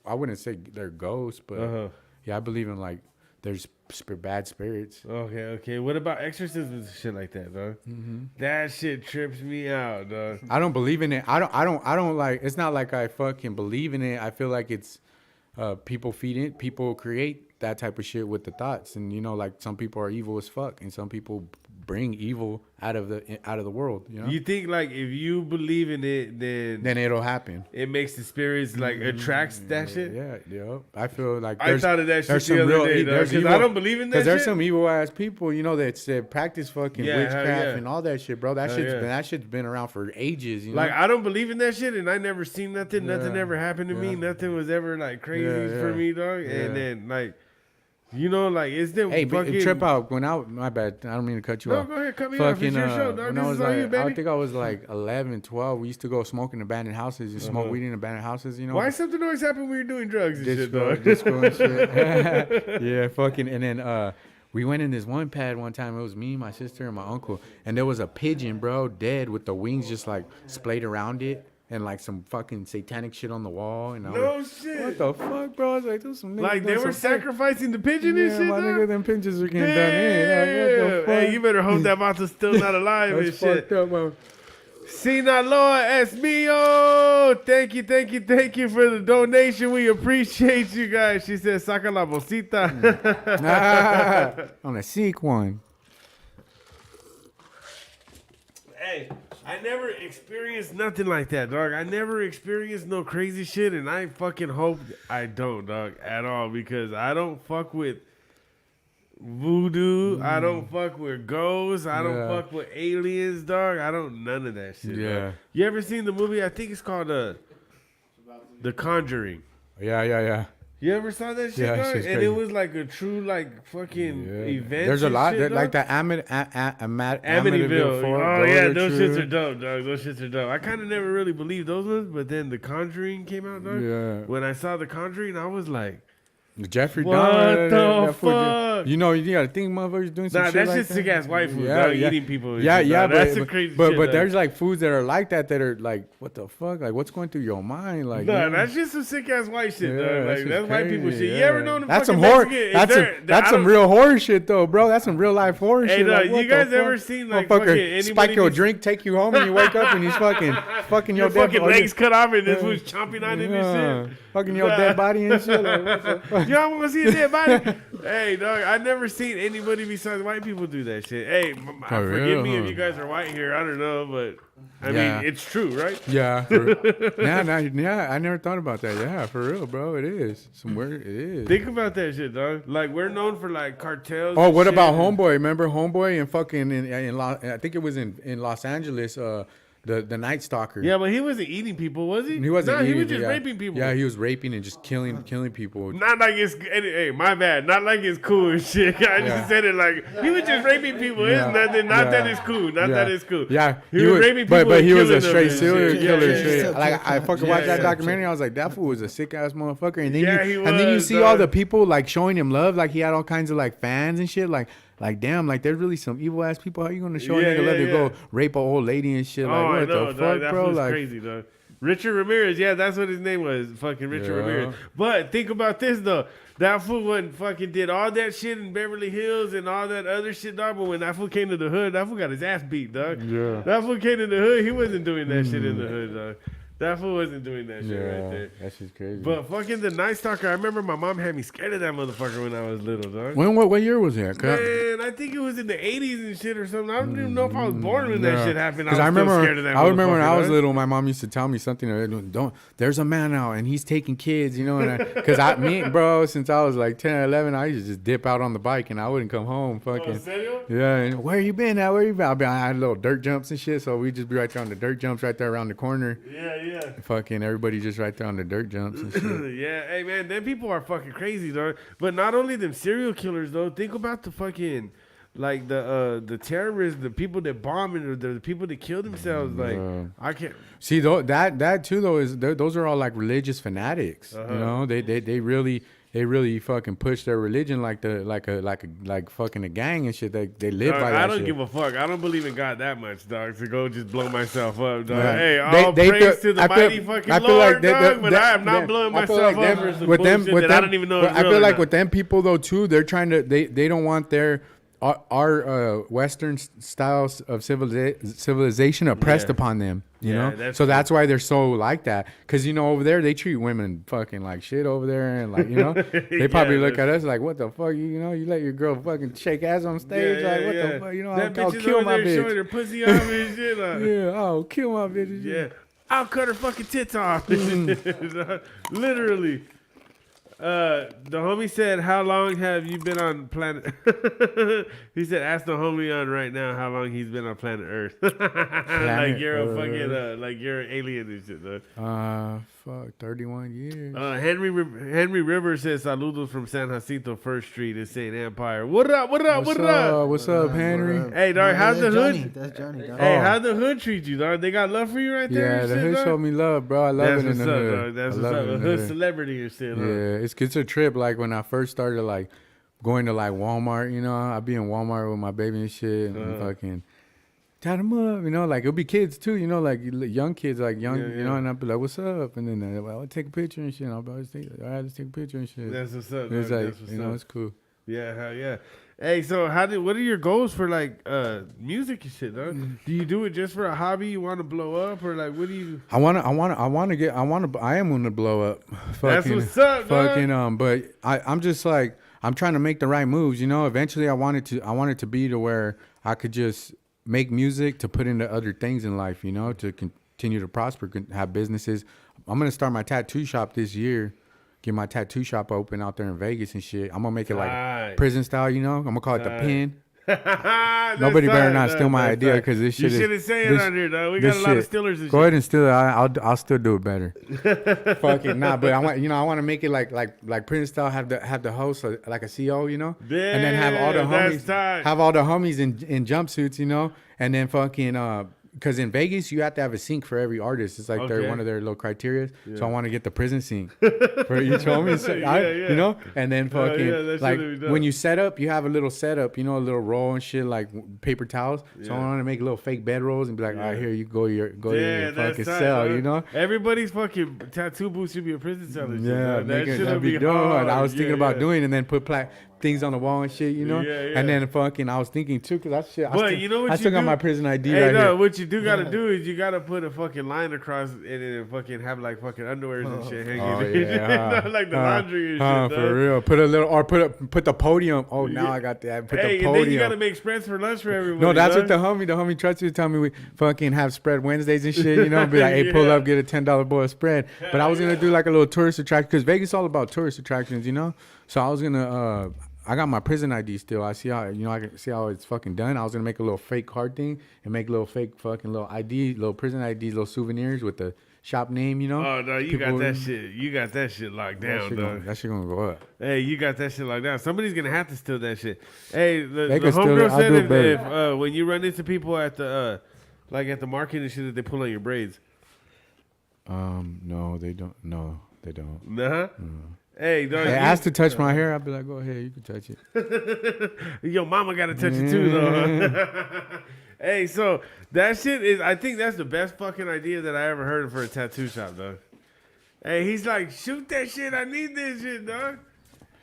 S3: I wouldn't say they're ghosts, but yeah, I believe in like there's bad spirits.
S2: Okay. What about exorcisms and shit like that, dog? Mm-hmm. That shit trips me out, dog.
S3: I don't believe in it. I don't like. It's not like I fucking believe in it. I feel like it's people feed it. People create that type of shit with the thoughts, and like some people are evil as fuck, and some people bring evil out of the world.
S2: You think like if you believe in it, then
S3: it'll happen.
S2: It makes the spirits like attracts that shit.
S3: Yeah. I feel like
S2: I thought of that shit the other day, dog, 'cause I don't believe in that shit.
S3: Because there's some evil ass people, that practice fucking witchcraft and all that shit, bro. That shit's been around for ages.
S2: Like I don't believe in that shit, and I never seen nothing. Nothing ever happened to me. Nothing was ever like crazy for me, dog. Yeah. And then like. Like it's them.
S3: Hey,
S2: fucking...
S3: trip out when my bad. I don't mean to cut you off.
S2: No, go ahead, cut me off. It's your show, dog.
S3: When
S2: This
S3: I was
S2: is all you, baby.
S3: I think I was like 11, 12. We used to go smoke in abandoned houses and smoke weed in abandoned houses.
S2: Why something always happen when you're doing drugs and shit, dog?
S3: Disco and shit. Yeah, fucking. And then we went in this one pad one time. It was me, my sister, and my uncle. And there was a pigeon, bro, dead with the wings just like splayed around it. And like some fucking satanic shit on the wall. And
S2: Shit.
S3: What the fuck, bro? I was like, there's some niggas.
S2: Like they were sacrificing the pigeon and shit,
S3: my
S2: dog?
S3: nigga, them pigeons are getting done in. Like, what the fuck?
S2: Hey, you better hope that monster's still not alive and
S3: That's
S2: shit.
S3: fucked up, man.
S2: Sinaloa es mío. Thank you for the donation. We appreciate you guys. She said, saca la bolsita.
S3: On a sick one.
S2: Hey, I never experienced nothing like that, dog. I never experienced no crazy shit, and I fucking hope I don't, dog, at all, because I don't fuck with voodoo. I don't fuck with ghosts. I don't fuck with aliens, dog. I don't none of that shit.
S3: Yeah.
S2: Dog. You ever seen the movie? I think it's called The Conjuring.
S3: Yeah.
S2: You ever saw that shit,
S3: Yeah,
S2: dog?
S3: shit's
S2: And
S3: crazy.
S2: it was like a true like fucking event.
S3: There's a lot
S2: shit,
S3: like
S2: dog.
S3: that
S2: Amityville. Oh yeah, those shits are dope, dog. Those shits are dope. I kind of never really believed those ones, but then The Conjuring came out, dog.
S3: Yeah.
S2: When I saw The Conjuring, I was like,
S3: Jeffrey
S2: what
S3: Dahmer.
S2: the
S3: that fool
S2: fuck?
S3: You gotta think motherfuckers doing some
S2: nah,
S3: shit
S2: that's
S3: like
S2: just
S3: that.
S2: sick ass white food, dog. Eating people. And shit, dog.
S3: But
S2: That's the crazy shit.
S3: but
S2: dog.
S3: there's like foods that are like that are like, what the fuck? Like, what's going through your mind? Like,
S2: Nah, that's just some sick ass white shit,
S3: Yeah,
S2: dog.
S3: that
S2: Like
S3: shit's
S2: that's white people
S3: crazy,
S2: shit. You
S3: yeah.
S2: ever known the
S3: That's
S2: fucking
S3: some horror.
S2: Mexican?
S3: That's some real horror shit though, bro. That's some real life horror
S2: Hey,
S3: shit.
S2: dog,
S3: Like, what
S2: you guys
S3: the
S2: ever
S3: fuck?
S2: seen like
S3: Motherfucker
S2: fucking anybody
S3: spike your
S2: be-
S3: drink, take you home, and you wake up and he's fucking
S2: your
S3: your dead
S2: fucking
S3: body.
S2: legs cut off and this was chomping on it and shit.
S3: Fucking your dead body and shit. Like, what the fuck?
S2: Y'all want to see a dead body? Hey, dog, I never seen anybody besides white people do that shit. Hey, forgive
S3: real,
S2: me if
S3: huh?
S2: you guys are white here. I don't know, but I
S3: Yeah.
S2: mean, it's true, right?
S3: Yeah, yeah. I never thought about that. Yeah, for real, bro. It is some weird. It is.
S2: Think about that shit, dog. Like we're known for like cartels.
S3: Oh,
S2: and
S3: what
S2: shit.
S3: about Homeboy? Remember Homeboy and fucking I think it was in Los Angeles. the Night Stalker.
S2: Yeah, but he wasn't eating people, was he?
S3: He wasn't eating.
S2: He was just
S3: yeah.
S2: raping people.
S3: Yeah, he was raping and just killing people.
S2: Not like it's, hey, my bad. Not like it's cool and shit. I just said it like, he was just raping people. It's nothing. Not that it's cool. Not that it's cool.
S3: Yeah.
S2: He was raping people.
S3: But he was a
S2: killing them
S3: straight
S2: and
S3: serial
S2: shit.
S3: killer.
S2: Yeah,
S3: Straight.
S4: yeah.
S3: Like, I fucking watched that documentary. I was like, that fool was a sick ass motherfucker. And then and then you see all the people like showing him love. Like he had all kinds of like fans and shit. Like damn, like there's really some evil ass people. How you gonna show a nigga love to go rape a old lady and shit? Like what the fuck,
S2: that
S3: bro?
S2: was
S3: Like
S2: crazy, dog. Richard Ramirez, yeah, that's what his name was, fucking Richard Ramirez. But think about this though, that fool went fucking did all that shit in Beverly Hills and all that other shit, dog. But when that fool came to the hood, that fool got his ass beat, dog.
S3: Yeah.
S2: That fool came to the hood, he wasn't doing that shit in the hood, dog. That fool wasn't doing that shit right there.
S3: That shit's crazy.
S2: But fucking the Night Stalker, I remember my mom had me scared of that motherfucker when I was little, dog.
S3: What year was that?
S2: Man, I think it was in the 80s and shit or something. I don't even know if I was born when that shit happened.
S3: Because I remember,
S2: scared of that
S3: I remember when I was
S2: motherfucker,
S3: little, my mom used to tell me something. Don't. There's a man out and he's taking kids, you know. And because bro, since I was like 10 or 11, I used to just dip out on the bike and I wouldn't come home. Fucking.
S2: serio?
S3: Yeah. And where you been at? Where you been? I had little dirt jumps and shit, so we'd just be right there on the dirt jumps, right there around the corner.
S2: Yeah.
S3: Fucking everybody just right there on the dirt jumps and shit.
S2: Yeah, hey man, them people are fucking crazy, though. But not only them serial killers, though. Think about the fucking, like the terrorists, the people that bomb and the people that kill themselves. Like I can't
S3: see though that too though is those are all like religious fanatics. You know, they really fucking push their religion like fucking a gang and shit. They live
S2: dog,
S3: by that
S2: I don't
S3: shit.
S2: give a fuck. I don't believe in God that much, dog, to go just blow myself up, dog.
S3: Yeah.
S2: Hey, all praise to the mighty fucking Lord, dog, but I am not blowing myself up for some bullshit that I don't even know is
S3: I
S2: real
S3: feel
S2: or
S3: like
S2: not.
S3: with them people though too, they're trying to they don't want their our Western styles of civilization oppressed upon them, you know. That's why they're so like that. Because you know over there they treat women fucking like shit over there, and like you know they probably look at us like what the fuck, you know, you let your girl fucking shake ass on stage, like what the fuck, you know, I'll kill my bitch.
S2: Showing her pussy off and shit. Like.
S3: Yeah, I'll kill my bitch.
S2: Yeah, I'll cut her fucking tits off. Literally. The homie said, "How long have you been on planet?" He said, "Ask the homie on right now how long he's been on planet Earth." Like you're a fucking like you're an alien and shit, though.
S3: Fuck, 31 years.
S2: Henry Rivers says, "Saludos from San Jacinto First Street in St. Empire." What up? What up? What up?
S3: What's up, Henry?
S2: Hey, dog, how's the
S4: Johnny.
S2: hood?
S4: That's Johnny. Dog.
S2: Hey, how'd the hood treat you, dog? They got love for you right there.
S3: Yeah,
S2: and
S3: the
S2: shit,
S3: hood
S2: dog?
S3: showed me love, bro. I love it in the hood.
S2: Dog. That's what's up. A hood celebrity and shit. Huh?
S3: Yeah, it's a trip. Like when I first started, like going to like Walmart, you know, I'd be in Walmart with my baby and shit, and fucking Tattum up, you know, like it'll be kids too, you know, like young kids, like young, you know, and I'd be like, "What's up?" And then I'll take a picture and shit. And I'll be always think, "All right, let's take a picture and shit."
S2: That's what's up.
S3: It's
S2: dog.
S3: like,
S2: That's what's
S3: you know,
S2: up.
S3: it's cool.
S2: Yeah, hell yeah. Hey, so what are your goals for like music and shit, dog? Do you do it just for a hobby? You want to blow up, or like what do you?
S3: I am gonna blow up.
S2: That's what's up, dog.
S3: Fucking but I'm just like I'm trying to make the right moves, you know. Eventually I want it to be to where I could just make music to put into other things in life, you know, to continue to prosper, have businesses. I'm gonna start my tattoo shop this year. Get my tattoo shop open out there in Vegas and shit. I'm gonna make it like prison style, you know. I'm gonna call it the Pin. Nobody better not steal my idea because this shit is.
S2: You shouldn't say it on here, though. We got a lot of stealers and
S3: Go ahead and steal it. I'll still do it better. Fucking nah, but I want to make it like prison style. Have the host like a CEO, you know,
S2: yeah,
S3: and then have all the homies in jumpsuits, you know, and then fucking because in Vegas you have to have a sink for every artist. It's like one of their little criteria. Yeah. So I want to get the prison sink for each homie. So you know, and then fucking like when you set up, you have a little setup, you know, a little roll and shit like paper towels. So I want to make little fake bedrolls and be like, all right, here you go, your fucking cell, you know.
S2: Everybody's fucking tattoo booth should be a prison cell.
S3: Yeah,
S2: that
S3: that'd be dope. I was thinking about doing and then put things on the wall and shit, you know. And then fucking I was thinking too, because that shit. I still got my prison ID right here.
S2: What you do gotta do is you gotta put a fucking line across and then fucking have like fucking underwears and shit hanging. Like the laundry and shit.
S3: For real. Put a little, or put the podium. Oh, now I got that. Put the podium.
S2: And then you gotta make spreads for lunch for everybody.
S3: No, that's what the homie trusts to tell me we fucking have spread Wednesdays and shit. You know, be like, hey, pull up, get a $10 boy spread. But I was gonna do like a little tourist attraction because Vegas is all about tourist attractions, you know. So I was gonna I got my prison ID still. I see how I can see how it's fucking done. I was gonna make a little fake card thing and make a little fake fucking little ID, little prison IDs, little souvenirs with the shop name.
S2: Oh no, you got that shit. You got that shit locked down, dog.
S3: That shit gonna go up.
S2: Hey, you got that shit locked down. Somebody's gonna have to steal that shit. Hey, the
S3: They can steal
S2: homegirl
S3: it. I'll
S2: said
S3: do it
S2: if when you run into people at the like at the market and shit, that they pull on your braids.
S3: No, they don't. No, they don't.
S2: Nah. Hey, dog.
S3: They asked to touch my hair. I'd be like, go ahead, you can touch it.
S2: Your mama got to touch it too, though. Hey, so that shit is. I think that's the best fucking idea that I ever heard for a tattoo shop, dog. Hey, he's like, shoot that shit. I need this shit, dog.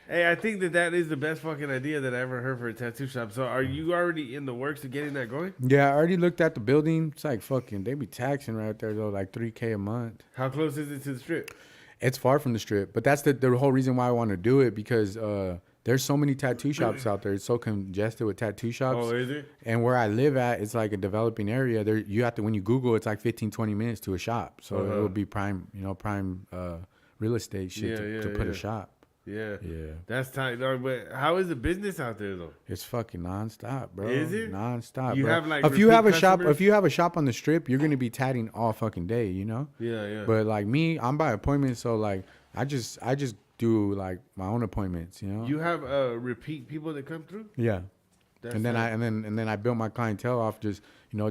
S2: Hey, I think that is the best fucking idea that I ever heard for a tattoo shop. So, are you already in the works of getting that going?
S3: Yeah, I already looked at the building. It's like fucking. They be taxing right there though, like $3K a month.
S2: How close is it to the strip?
S3: It's far from the strip, but that's the whole reason why I want to do it because there's so many tattoo shops out there. It's so congested with tattoo shops.
S2: Oh, is it?
S3: And where I live at, it's like a developing area. There, you have to when you Google, it's like 15, 20 minutes to a shop. So it would be prime, real estate shit to put a shop.
S2: Yeah.
S3: Yeah.
S2: That's tight, dog. But how is the business out there though?
S3: It's fucking nonstop, bro.
S2: Is it?
S3: Nonstop.
S2: You
S3: bro.
S2: have like
S3: if you have a
S2: customers?
S3: shop, if you have a shop on the strip, you're gonna be tatting all fucking day, you know.
S2: Yeah, yeah.
S3: But like me, I'm by appointment, so like I just do like my own appointments, you know.
S2: You have repeat people that come through?
S3: Yeah.
S2: That's
S3: And then
S2: tight.
S3: I built my clientele off just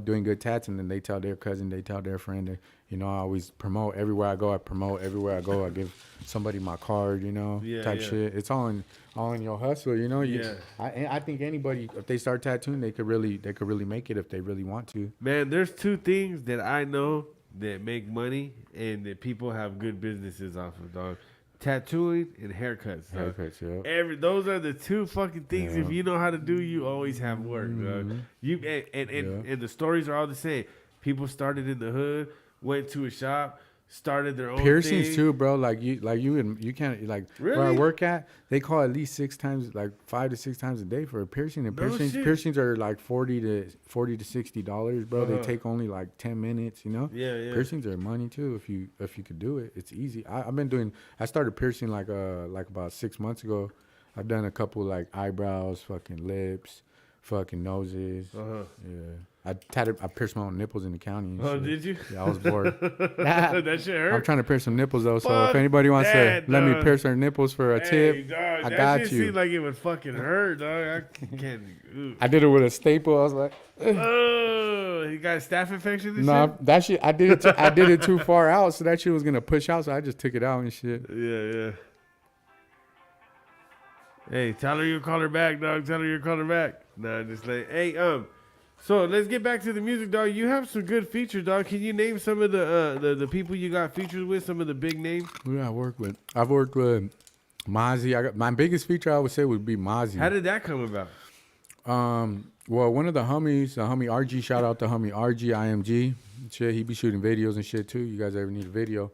S3: doing good tats, and then they tell their cousin, they tell their friend. I always promote everywhere I go. I promote everywhere I go. I give somebody my card, type shit. It's all in your hustle,
S2: Yeah.
S3: I think anybody, if they start tattooing, they could really make it if they really want to.
S2: Man, there's two things that I know that make money and that people have good businesses off of, dog. Tattooing and haircuts. Dog.
S3: Haircuts, yeah.
S2: Those are the two fucking things.
S3: Yeah.
S2: If you know how to do, you always have work, dog. And the stories are all the same. People started in the hood, went to a shop, started their own
S3: Piercings
S2: thing.
S3: too, bro. You can't where I
S2: Really?
S3: work at. They call at least 6 times, like 5 to 6 times a day for a piercing. And
S2: No shit.
S3: piercings are like $40 to $60, bro.
S2: Uh-huh.
S3: They take only like 10 minutes,
S2: Yeah, yeah.
S3: Piercings are money too if you could do it. It's easy. I started piercing like about 6 months ago. I've done a couple like eyebrows, fucking lips, fucking noses.
S2: Uh-huh.
S3: Yeah. I pierced my own nipples in the county. And
S2: Oh,
S3: shit.
S2: did you?
S3: Yeah, I was bored.
S2: That shit hurt.
S3: I'm trying to pierce some nipples though, so
S2: Fuck
S3: if anybody wants
S2: that,
S3: to let me
S2: dog.
S3: pierce their nipples for a tip,
S2: dog,
S3: I
S2: that
S3: got
S2: shit
S3: you.
S2: seemed like it would fucking hurt, dog. I can't. Ooh.
S3: I did it with a staple. I was like,
S2: Oh, you got a staph infection and
S3: nah,
S2: shit?
S3: that shit. I did it too far out, so that shit was gonna push out. So I just took it out and shit.
S2: Yeah. Hey, tell her you'll call her back, dog. Tell her you'll call her back. Nah, just like, hey, so let's get back to the music, dog. You have some good features, dog. Can you name some of the people you got features with? Some of the big names.
S3: Who did I work with? I've worked with Mozzie. My biggest feature I would say would be Mozzie.
S2: How did that come about?
S3: Well, one of the homies, the homie RG, shout out to homie RG IMG. Shit, he be shooting videos and shit too. You guys ever need a video?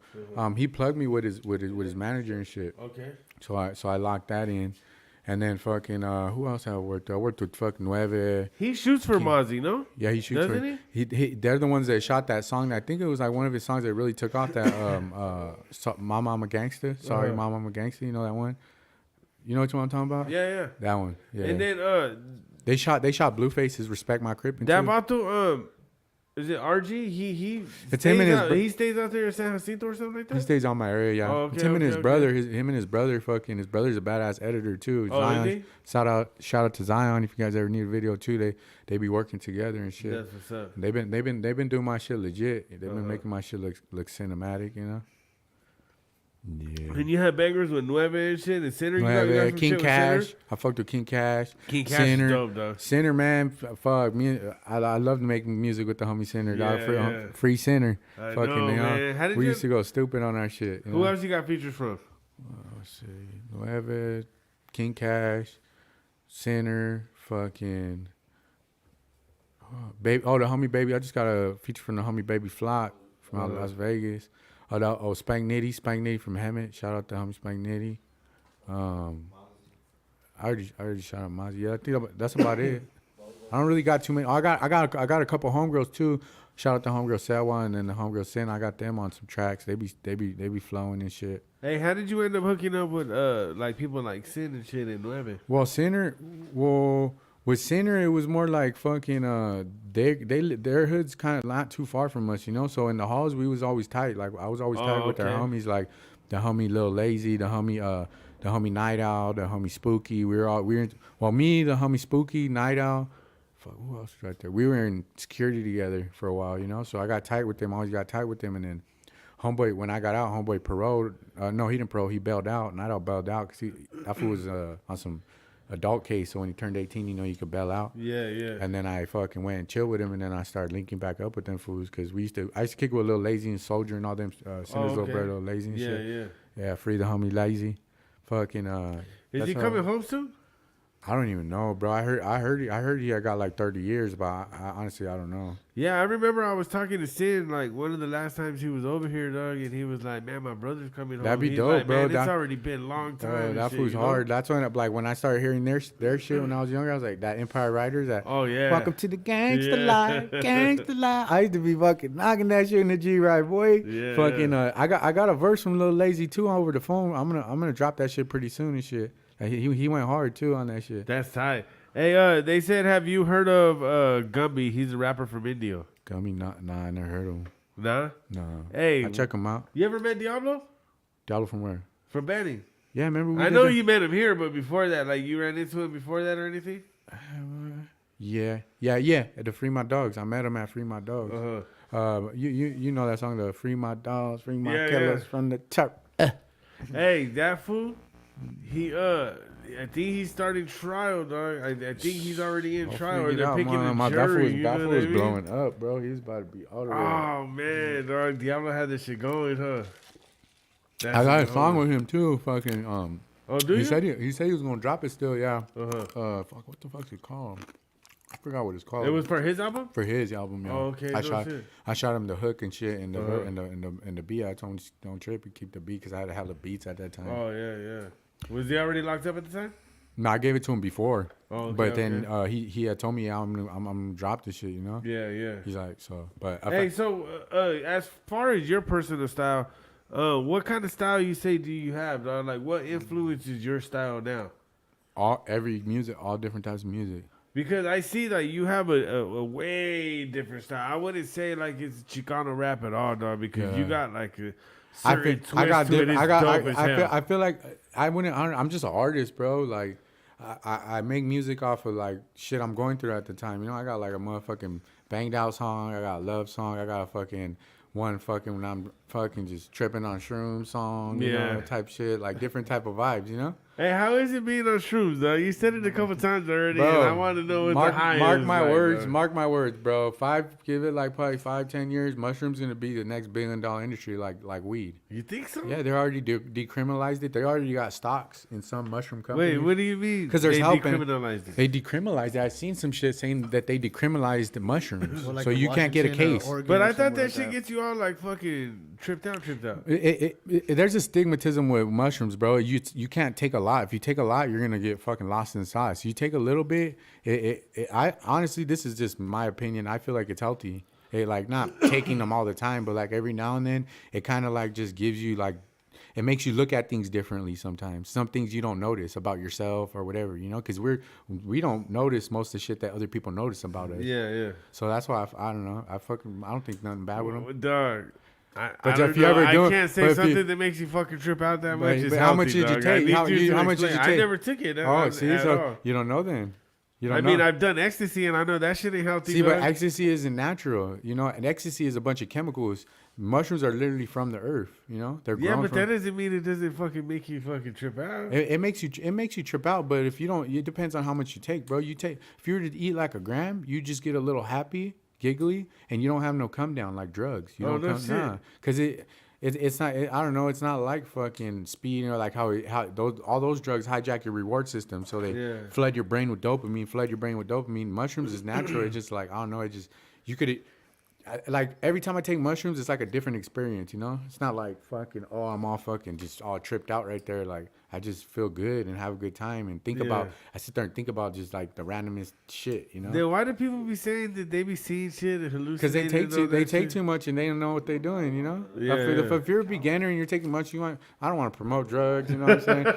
S3: He plugged me with his manager and shit.
S2: Okay.
S3: So I locked that in. And then fucking who else I worked with? I worked with fucking Nueve.
S2: He shoots for Mozzie, no?
S3: Yeah, he shoots
S2: Doesn't
S3: for he they're the ones that shot that song. I think it was like one of his songs that really took off, that Mama I'm a Gangster. Sorry, Mama I'm a Gangster. You know that one? You know what I'm talking about?
S2: Yeah.
S3: That one. Yeah.
S2: And then
S3: they shot Blueface's Respect My Crippin'
S2: that
S3: too.
S2: vato, is it RG? He
S3: It's
S2: stays
S3: him and his
S2: out,
S3: bro-
S2: he stays out there in San Jacinto or something like
S3: He
S2: that.
S3: stays on my area, yeah.
S2: Oh,
S3: It's
S2: okay,
S3: him and his
S2: okay,
S3: brother. Him and his brother, fucking his brother's a badass editor too.
S2: Oh, is
S3: Zion.
S2: he?
S3: Shout out to Zion. If you guys ever need a video too, they be working together and shit.
S2: That's what's up.
S3: They've been doing my shit legit. They've been making my shit look cinematic, Yeah.
S2: And you had bangers with Nueve and shit and Sinner. You got some
S3: King
S2: shit with
S3: Cash.
S2: Sinner?
S3: I fucked with King Cash.
S2: King Cash
S3: Sinner.
S2: is dope, though.
S3: Sinner, man. Fuck me. I love making music with the homie Sinner. dog.
S2: Yeah.
S3: Free Sinner.
S2: I
S3: Fucking
S2: know, man. How did
S3: we
S2: you-
S3: used to go stupid on our shit.
S2: Who else you got features from?
S3: Let's see. Nueve, King Cash, Sinner, fucking. Baby. Oh, the homie Baby. I just got a feature from the homie Baby Flock from out of Las Vegas. Spank Nitty from Hemet. Shout out to homie Spank Nitty. I already shout out Mozzie. Yeah, I think that's about it. I don't really got too many. I got a couple homegirls too. Shout out to homegirl Selwa and then the homegirl Sin. I got them on some tracks. They be flowing and shit.
S2: Hey, how did you end up hooking up with like people like Sin and shit in Nueve?
S3: Well, with Sinner, it was more like fucking their hood's kind of not too far from us, you know. So in the halls, we was always tight. Like I was always tight with their
S2: okay.
S3: homies, like the homie Lil Lazy, the homie Night Owl, the homie Spooky. Me, the homie Spooky, Night Owl. Fuck, who else was right there? We were in security together for a while, you know. So I got tight with them. Always got tight with them, and then homeboy, when I got out, homeboy paroled. No, he didn't parole. He bailed out. Night Owl bailed out because that fool was on some adult case. So when he turned 18, you know, you could bail out.
S2: Yeah, yeah.
S3: And then I fucking went and chilled with him, and then I started linking back up with them fools because I used to kick with Lil Lazy and Soldier and all them Sinner's little brother, Lil Lazy and shit.
S2: Yeah.
S3: Yeah, free the homie Lazy. Fucking
S2: Is he coming home soon?
S3: I don't even know, bro. I heard he had got like 30 years, but I honestly I don't know.
S2: Yeah, I remember I was talking to Sin like one of the last times he was over here, dog, and he was like, "Man, my brother's coming home."
S3: That'd be
S2: He's
S3: dope,
S2: like,
S3: bro.
S2: Man, it's already been a long time.
S3: That
S2: shit,
S3: fool's hard. That's when when I started hearing their shit when I was younger, I was like, that Empire Riders. That
S2: Oh yeah.
S3: welcome to the gangsta life, gangsta life. I used to be fucking knocking that shit in the G ride, boy.
S2: Yeah.
S3: Fucking I got a verse from Lil Lazy too over the phone. I'm gonna drop that shit pretty soon and shit. Like, he went hard too on that shit.
S2: That's tight. Hey, they said, have you heard of Gumby? He's a rapper from India.
S3: Gummy, nah, I never heard of him.
S2: Nah?
S3: Nah.
S2: Hey.
S3: I check him out.
S2: You ever met Diablo?
S3: Diablo from where?
S2: From Banning.
S3: Yeah, remember
S2: I know you met him here, but before that, like you ran into him before that or anything?
S3: Yeah. At the Free My Dogs. I met him at Free My Dogs. You know that song, the Free My Dogs, Free My Killers from the top.
S2: Hey, that fool, I think he's starting trial, dog. I think he's already in trial, or they're picking a jury.
S3: That fool was blowing up, bro. He was about to be all the way.
S2: Oh man, dog, Diablo had this shit going, huh?
S3: I got a song with him too. Fucking
S2: Oh, do you?
S3: He said he was gonna drop it still. Yeah.
S2: Uh-huh.
S3: What the fuck's it called? I forgot what it's called.
S2: It was for his album.
S3: For his album, yeah.
S2: Oh, okay.
S3: I shot him the hook and shit, and the beat. I told him don't trip and keep the beat because I had to have the beats at that time.
S2: Oh yeah. Was he already locked up at the time?
S3: No, I gave it to him before.
S2: Oh, okay,
S3: but then he had told me I'm gonna drop this shit, you know.
S2: Yeah.
S3: He's like so, but
S2: so as far as your personal style, what kind of style you say do you have, dog? Like what influences your style now?
S3: Every music, all different types of music.
S2: Because I see that you have a way different style. I wouldn't say like it's Chicano rap at all, dog. Because you got like a certain twist to it.
S3: I feel like I'm just an artist, bro. Like I make music off of like shit I'm going through at the time. You know, I got like a motherfucking banged out song. I got a love song. I got a fucking one fucking when I'm fucking just tripping on shrooms song. You know, type shit. Like different type of vibes. You know.
S2: Hey, how is it being on shrooms, though? You said it a couple times already,
S3: bro,
S2: and I want to know what the high
S3: mark
S2: is.
S3: Mark my words, bro. Give it like probably 5-10 years. Mushrooms gonna be the next $1 billion industry, like weed.
S2: You think so?
S3: Yeah, they already decriminalized it. They already got stocks in some mushroom companies.
S2: Wait, what do you mean?
S3: Because they
S2: decriminalized it.
S3: They decriminalized it. I've seen some shit saying that they decriminalized the mushrooms,
S4: Well, like
S3: so you can't get a case.
S2: But I thought that shit gets you all like fucking tripped out.
S3: There's a stigmatism with mushrooms, bro. You can't take a lot. If you take a lot, you're gonna get fucking lost in the sauce. You take a little bit. I honestly, this is just my opinion. I feel like it's healthy. Like not taking them all the time, but like every now and then, it kind of like just gives you like, it makes you look at things differently sometimes. Some things you don't notice about yourself or whatever, you know, because we don't notice most of the shit that other people notice about us.
S2: Yeah.
S3: So that's why I don't know. I don't think nothing bad with them.
S2: Dog. I can't say something that makes you fucking trip out that much.
S3: But how much did you take? How much did you take?
S2: I never took it.
S3: Oh, see, so you don't know then.
S2: I mean, I've done ecstasy, and I know that shit ain't healthy.
S3: See, but ecstasy isn't natural. You know, and ecstasy is a bunch of chemicals. Mushrooms are literally from the earth. You know, they're grown
S2: but that doesn't mean it doesn't fucking make you fucking trip out.
S3: It makes you trip out. But if you don't, it depends on how much you take, bro. If you were to eat like a gram, you just get a little happy, giggly, and you don't have no come down like drugs. You don't come down because it's not. I don't know. It's not like fucking speed or like how all those drugs hijack your reward system, so they flood your brain with dopamine. Mushrooms is natural. It's just like I don't know. It just you could. like every time I take mushrooms, it's like a different experience, you know? It's not like fucking, oh, I'm all fucking just all tripped out right there. Like, I just feel good and have a good time and think about, I sit there and think about just like the randomest shit, you know?
S2: Then why do people be saying that they be seeing shit and
S3: Because
S2: hallucinating?
S3: they take too much and they don't know what they're doing, you know?
S2: Yeah,
S3: If you're a beginner and you're taking much, I don't want to promote drugs, you know what I'm saying?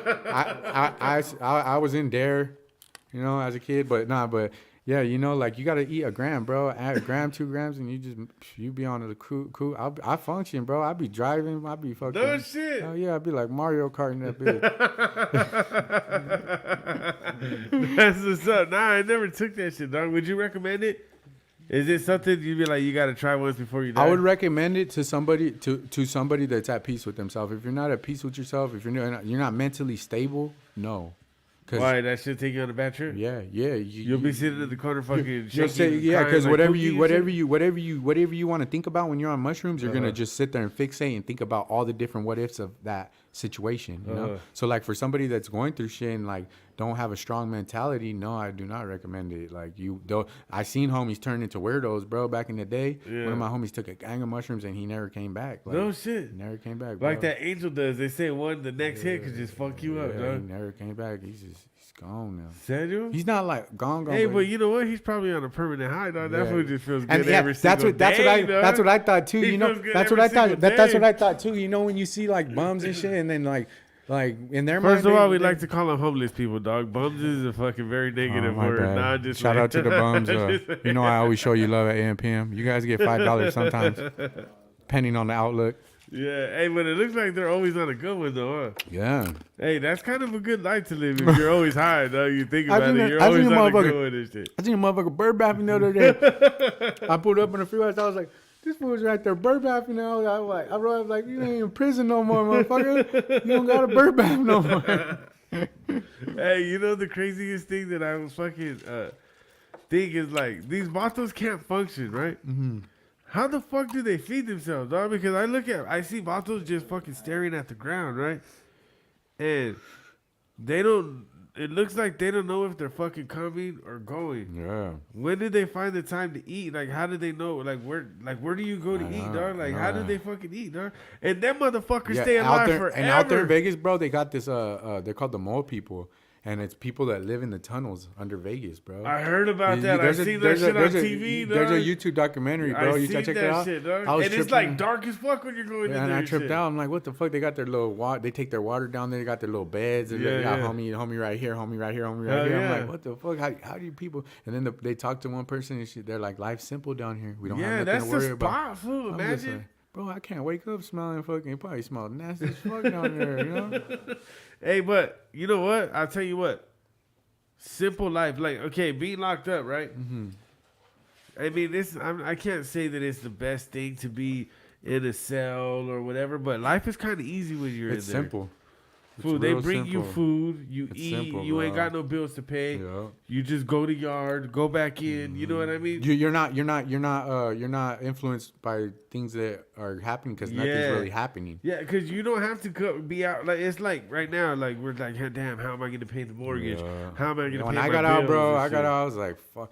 S3: I was in Dare, you know, as a kid, but yeah, you know, like you got to eat a gram, bro. Add a gram, 2 grams, and you be on the cool. I function, bro. I be driving. I be fucking.
S2: No shit.
S3: Oh yeah, I be like Mario Kart in that bitch.
S2: That's what's up. Nah, I never took that shit, dog. Would you recommend it? Is it something you'd be like, you got to try once before you die?
S3: I would recommend it to somebody somebody that's at peace with themselves. If you're not at peace with yourself, if you're not mentally stable, no.
S2: Why, that shit take you on a bad trip?
S3: Yeah.
S2: You'll be sitting in the corner fucking
S3: You'll say,
S2: shaking,
S3: yeah, because
S2: like
S3: whatever you want to think about when you're on mushrooms, you're gonna just sit there and fixate and think about all the different what ifs of that situation. You know, so like for somebody that's going through shit and like don't have a strong mentality, no, I do not recommend it. Like I seen homies turn into weirdos, bro. Back in the day, one of my homies took a gang of mushrooms and he never came back. Like,
S2: no shit.
S3: He never came back, bro.
S2: Like that Angel does. They say the next hit could just fuck you up, dog.
S3: He never came back. He's gone now.
S2: Serio?
S3: He's not like gone.
S2: Hey, but you know what? He's probably on a permanent high, dog. That fool just feels good
S3: and
S2: every single day.
S3: That's what I thought too. You know, that's what I thought. That's what
S2: I
S3: I thought too. You know, when you see like bums and shit, and then like in their
S2: First of all, we like to call them homeless people, dog. Bums is a fucking very negative word. Nah, just
S3: shout out to the bums. You know, I always show you love at AMPM. You guys get $5 sometimes, depending on the outlook.
S2: Yeah, hey, but it looks like they're always on a good one, though, huh?
S3: Yeah.
S2: Hey, that's kind of a good life to live if you're always high, dog. You think about it, you're always on a good one and shit.
S3: I seen a motherfucker bird bathing the other day. I pulled up in the freeway, I was like, this fool's right there bird bathing. I was like, you ain't in prison no more, motherfucker. You don't got a bird bath no more.
S2: Hey, you know the craziest thing that I was fucking think is like, these vatos can't function, right? Mm-hmm. How the fuck do they feed themselves, dog? Because I see vatos just fucking staring at the ground, right? And it looks like they don't know if they're fucking coming or going.
S3: Yeah.
S2: When did they find the time to eat? Like, how do they know? Like, where do you go to eat, dog? Like, how do they fucking eat, dog? And them motherfuckers stay alive forever.
S3: And out there in Vegas, bro, they got this, they're called the mole people. And it's people that live in the tunnels under Vegas, bro.
S2: I heard about that. I seen that shit on TV, dog.
S3: There's a YouTube documentary, bro. You should check it out.
S2: Shit, dog. And it's like dark as fuck when you're going in there.
S3: And I tripped out. I'm like, what the fuck? They got their little water. They take their water down there. They got their little beds. And they got homie right here, homie right here, homie right here. I'm like, what the fuck? How do you people? And then they talk to one person and they're like, life's simple down here. We don't have nothing to worry about.
S2: Yeah, that's the spot, fool. Imagine.
S3: Bro, I can't wake up smelling fucking. Probably smell nasty as fuck down there, you know?
S2: Hey, but you know what? I'll tell you what. Simple life, like, okay, being locked up, right? Mm-hmm. I mean, I can't say that it's the best thing to be in a cell or whatever, but life is kind of easy when you're in there.
S3: It's simple.
S2: Food, they bring you food, you eat, simple, you ain't got no bills to pay. Yeah. You just go to yard, go back in. You know what I mean?
S3: You're not influenced by things that are happening because nothing's really happening.
S2: Yeah, because you don't have to be out. Like it's like right now, like we're like, damn, how am I gonna pay the mortgage? Yeah. How am I gonna pay my bills? When I got out, bro, I was like, fuck.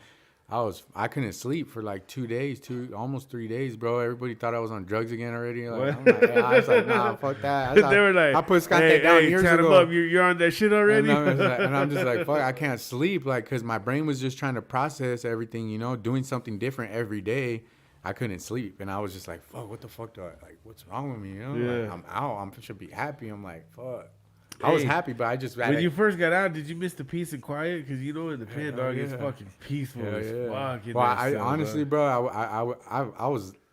S2: I couldn't sleep for like 2 days, almost 3 days, bro. Everybody thought I was on drugs again already. Like, I was like, nah, fuck that. They were like,
S3: I put Scott that down years ago.
S2: Up. You're on that shit already.
S3: And I'm just like, fuck, I can't sleep, like, cause my brain was just trying to process everything, you know, doing something different every day. I couldn't sleep, and I was just like, fuck, what the fuck what's wrong with me? You know, like, I'm out. I should be happy. I'm like, fuck. I was happy, but I just
S2: when you first got out, did you miss the peace and quiet? Because you know in the pen, dog, it's fucking peaceful as fuck.
S3: Well, I honestly, bro,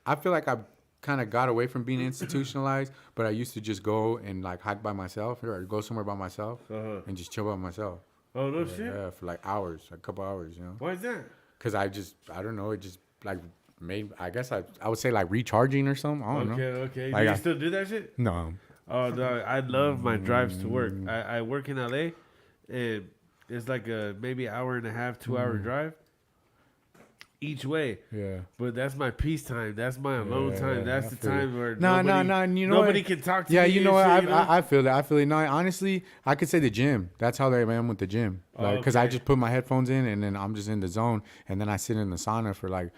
S3: I feel like I kind of got away from being institutionalized, but I used to just go and like hike by myself or go somewhere by myself and just chill by myself.
S2: Oh no shit!
S3: Yeah, for like hours, a couple hours, you know.
S2: Why is that?
S3: Because I don't know, it just like made. I guess I would say like recharging or something. I don't know.
S2: Okay.
S3: Like,
S2: do you still do that shit?
S3: No.
S2: Oh, dog, I love my drives to work. I work in LA, and it's like a maybe hour and a half, 2 hour drive. each way.
S3: Yeah.
S2: But that's my peace time. That's my alone time. That's
S3: I
S2: the
S3: feel
S2: time
S3: it.
S2: where
S3: No. You know
S2: nobody
S3: what?
S2: can talk to
S3: Yeah,
S2: me.
S3: you know
S2: and
S3: what?
S2: shit, you know?
S3: I feel that. I feel it. No, honestly, I could say the gym. That's how I am with the gym. Like, because I
S2: okay.
S3: just put my headphones in and then I'm just in the zone. And then I sit in the sauna for like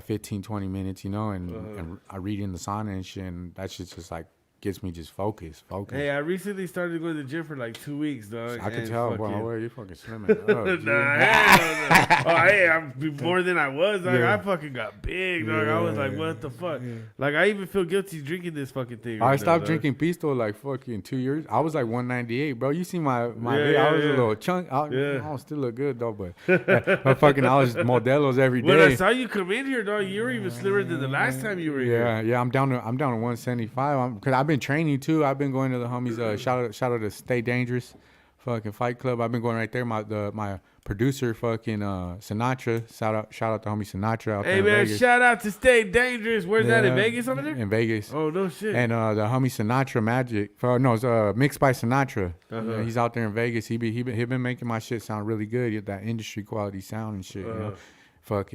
S3: 15, 20 minutes, you know, and I read in the sauna and shit. And that shit just like gets me just focused.
S2: Hey, I recently started going to the gym for like 2 weeks, dog.
S3: I can
S2: and
S3: tell,
S2: fucking-
S3: boy, you fucking slimming up, dude.
S2: Nah, hell no. Oh, hey, I'm more than I was, dog.
S3: Yeah.
S2: I fucking got big, dog. I was like, what the fuck? Like, I even feel guilty drinking this fucking thing.
S3: I
S2: right
S3: stopped
S2: now,
S3: drinking Pisto like fucking 2 years. I was like 198, bro. You see my
S2: Yeah,
S3: vid- I was
S2: yeah.
S3: a little chunk. I
S2: Yeah.
S3: still look good though, but I was Modelos every
S2: When I
S3: day.
S2: saw you come in here, dog, you were even slimmer than the last time you were here.
S3: Yeah. I'm down to 175. Because I've been training too. I've been going to the homies. Shout out to Stay Dangerous, fucking Fight Club. I've been going right there. My producer, fucking Sinatra. Shout out to homie Sinatra out there
S2: Hey,
S3: in
S2: man,
S3: Vegas.
S2: shout out to Stay Dangerous. Where's that, in
S3: Yeah,
S2: Vegas over there?
S3: In Vegas.
S2: Oh, no shit.
S3: And the homie Sinatra Magic, it's mixed by Sinatra.
S2: Uh-huh.
S3: Yeah, he's out there in Vegas. He been making my shit sound really good. He had that industry quality sound and shit. You know,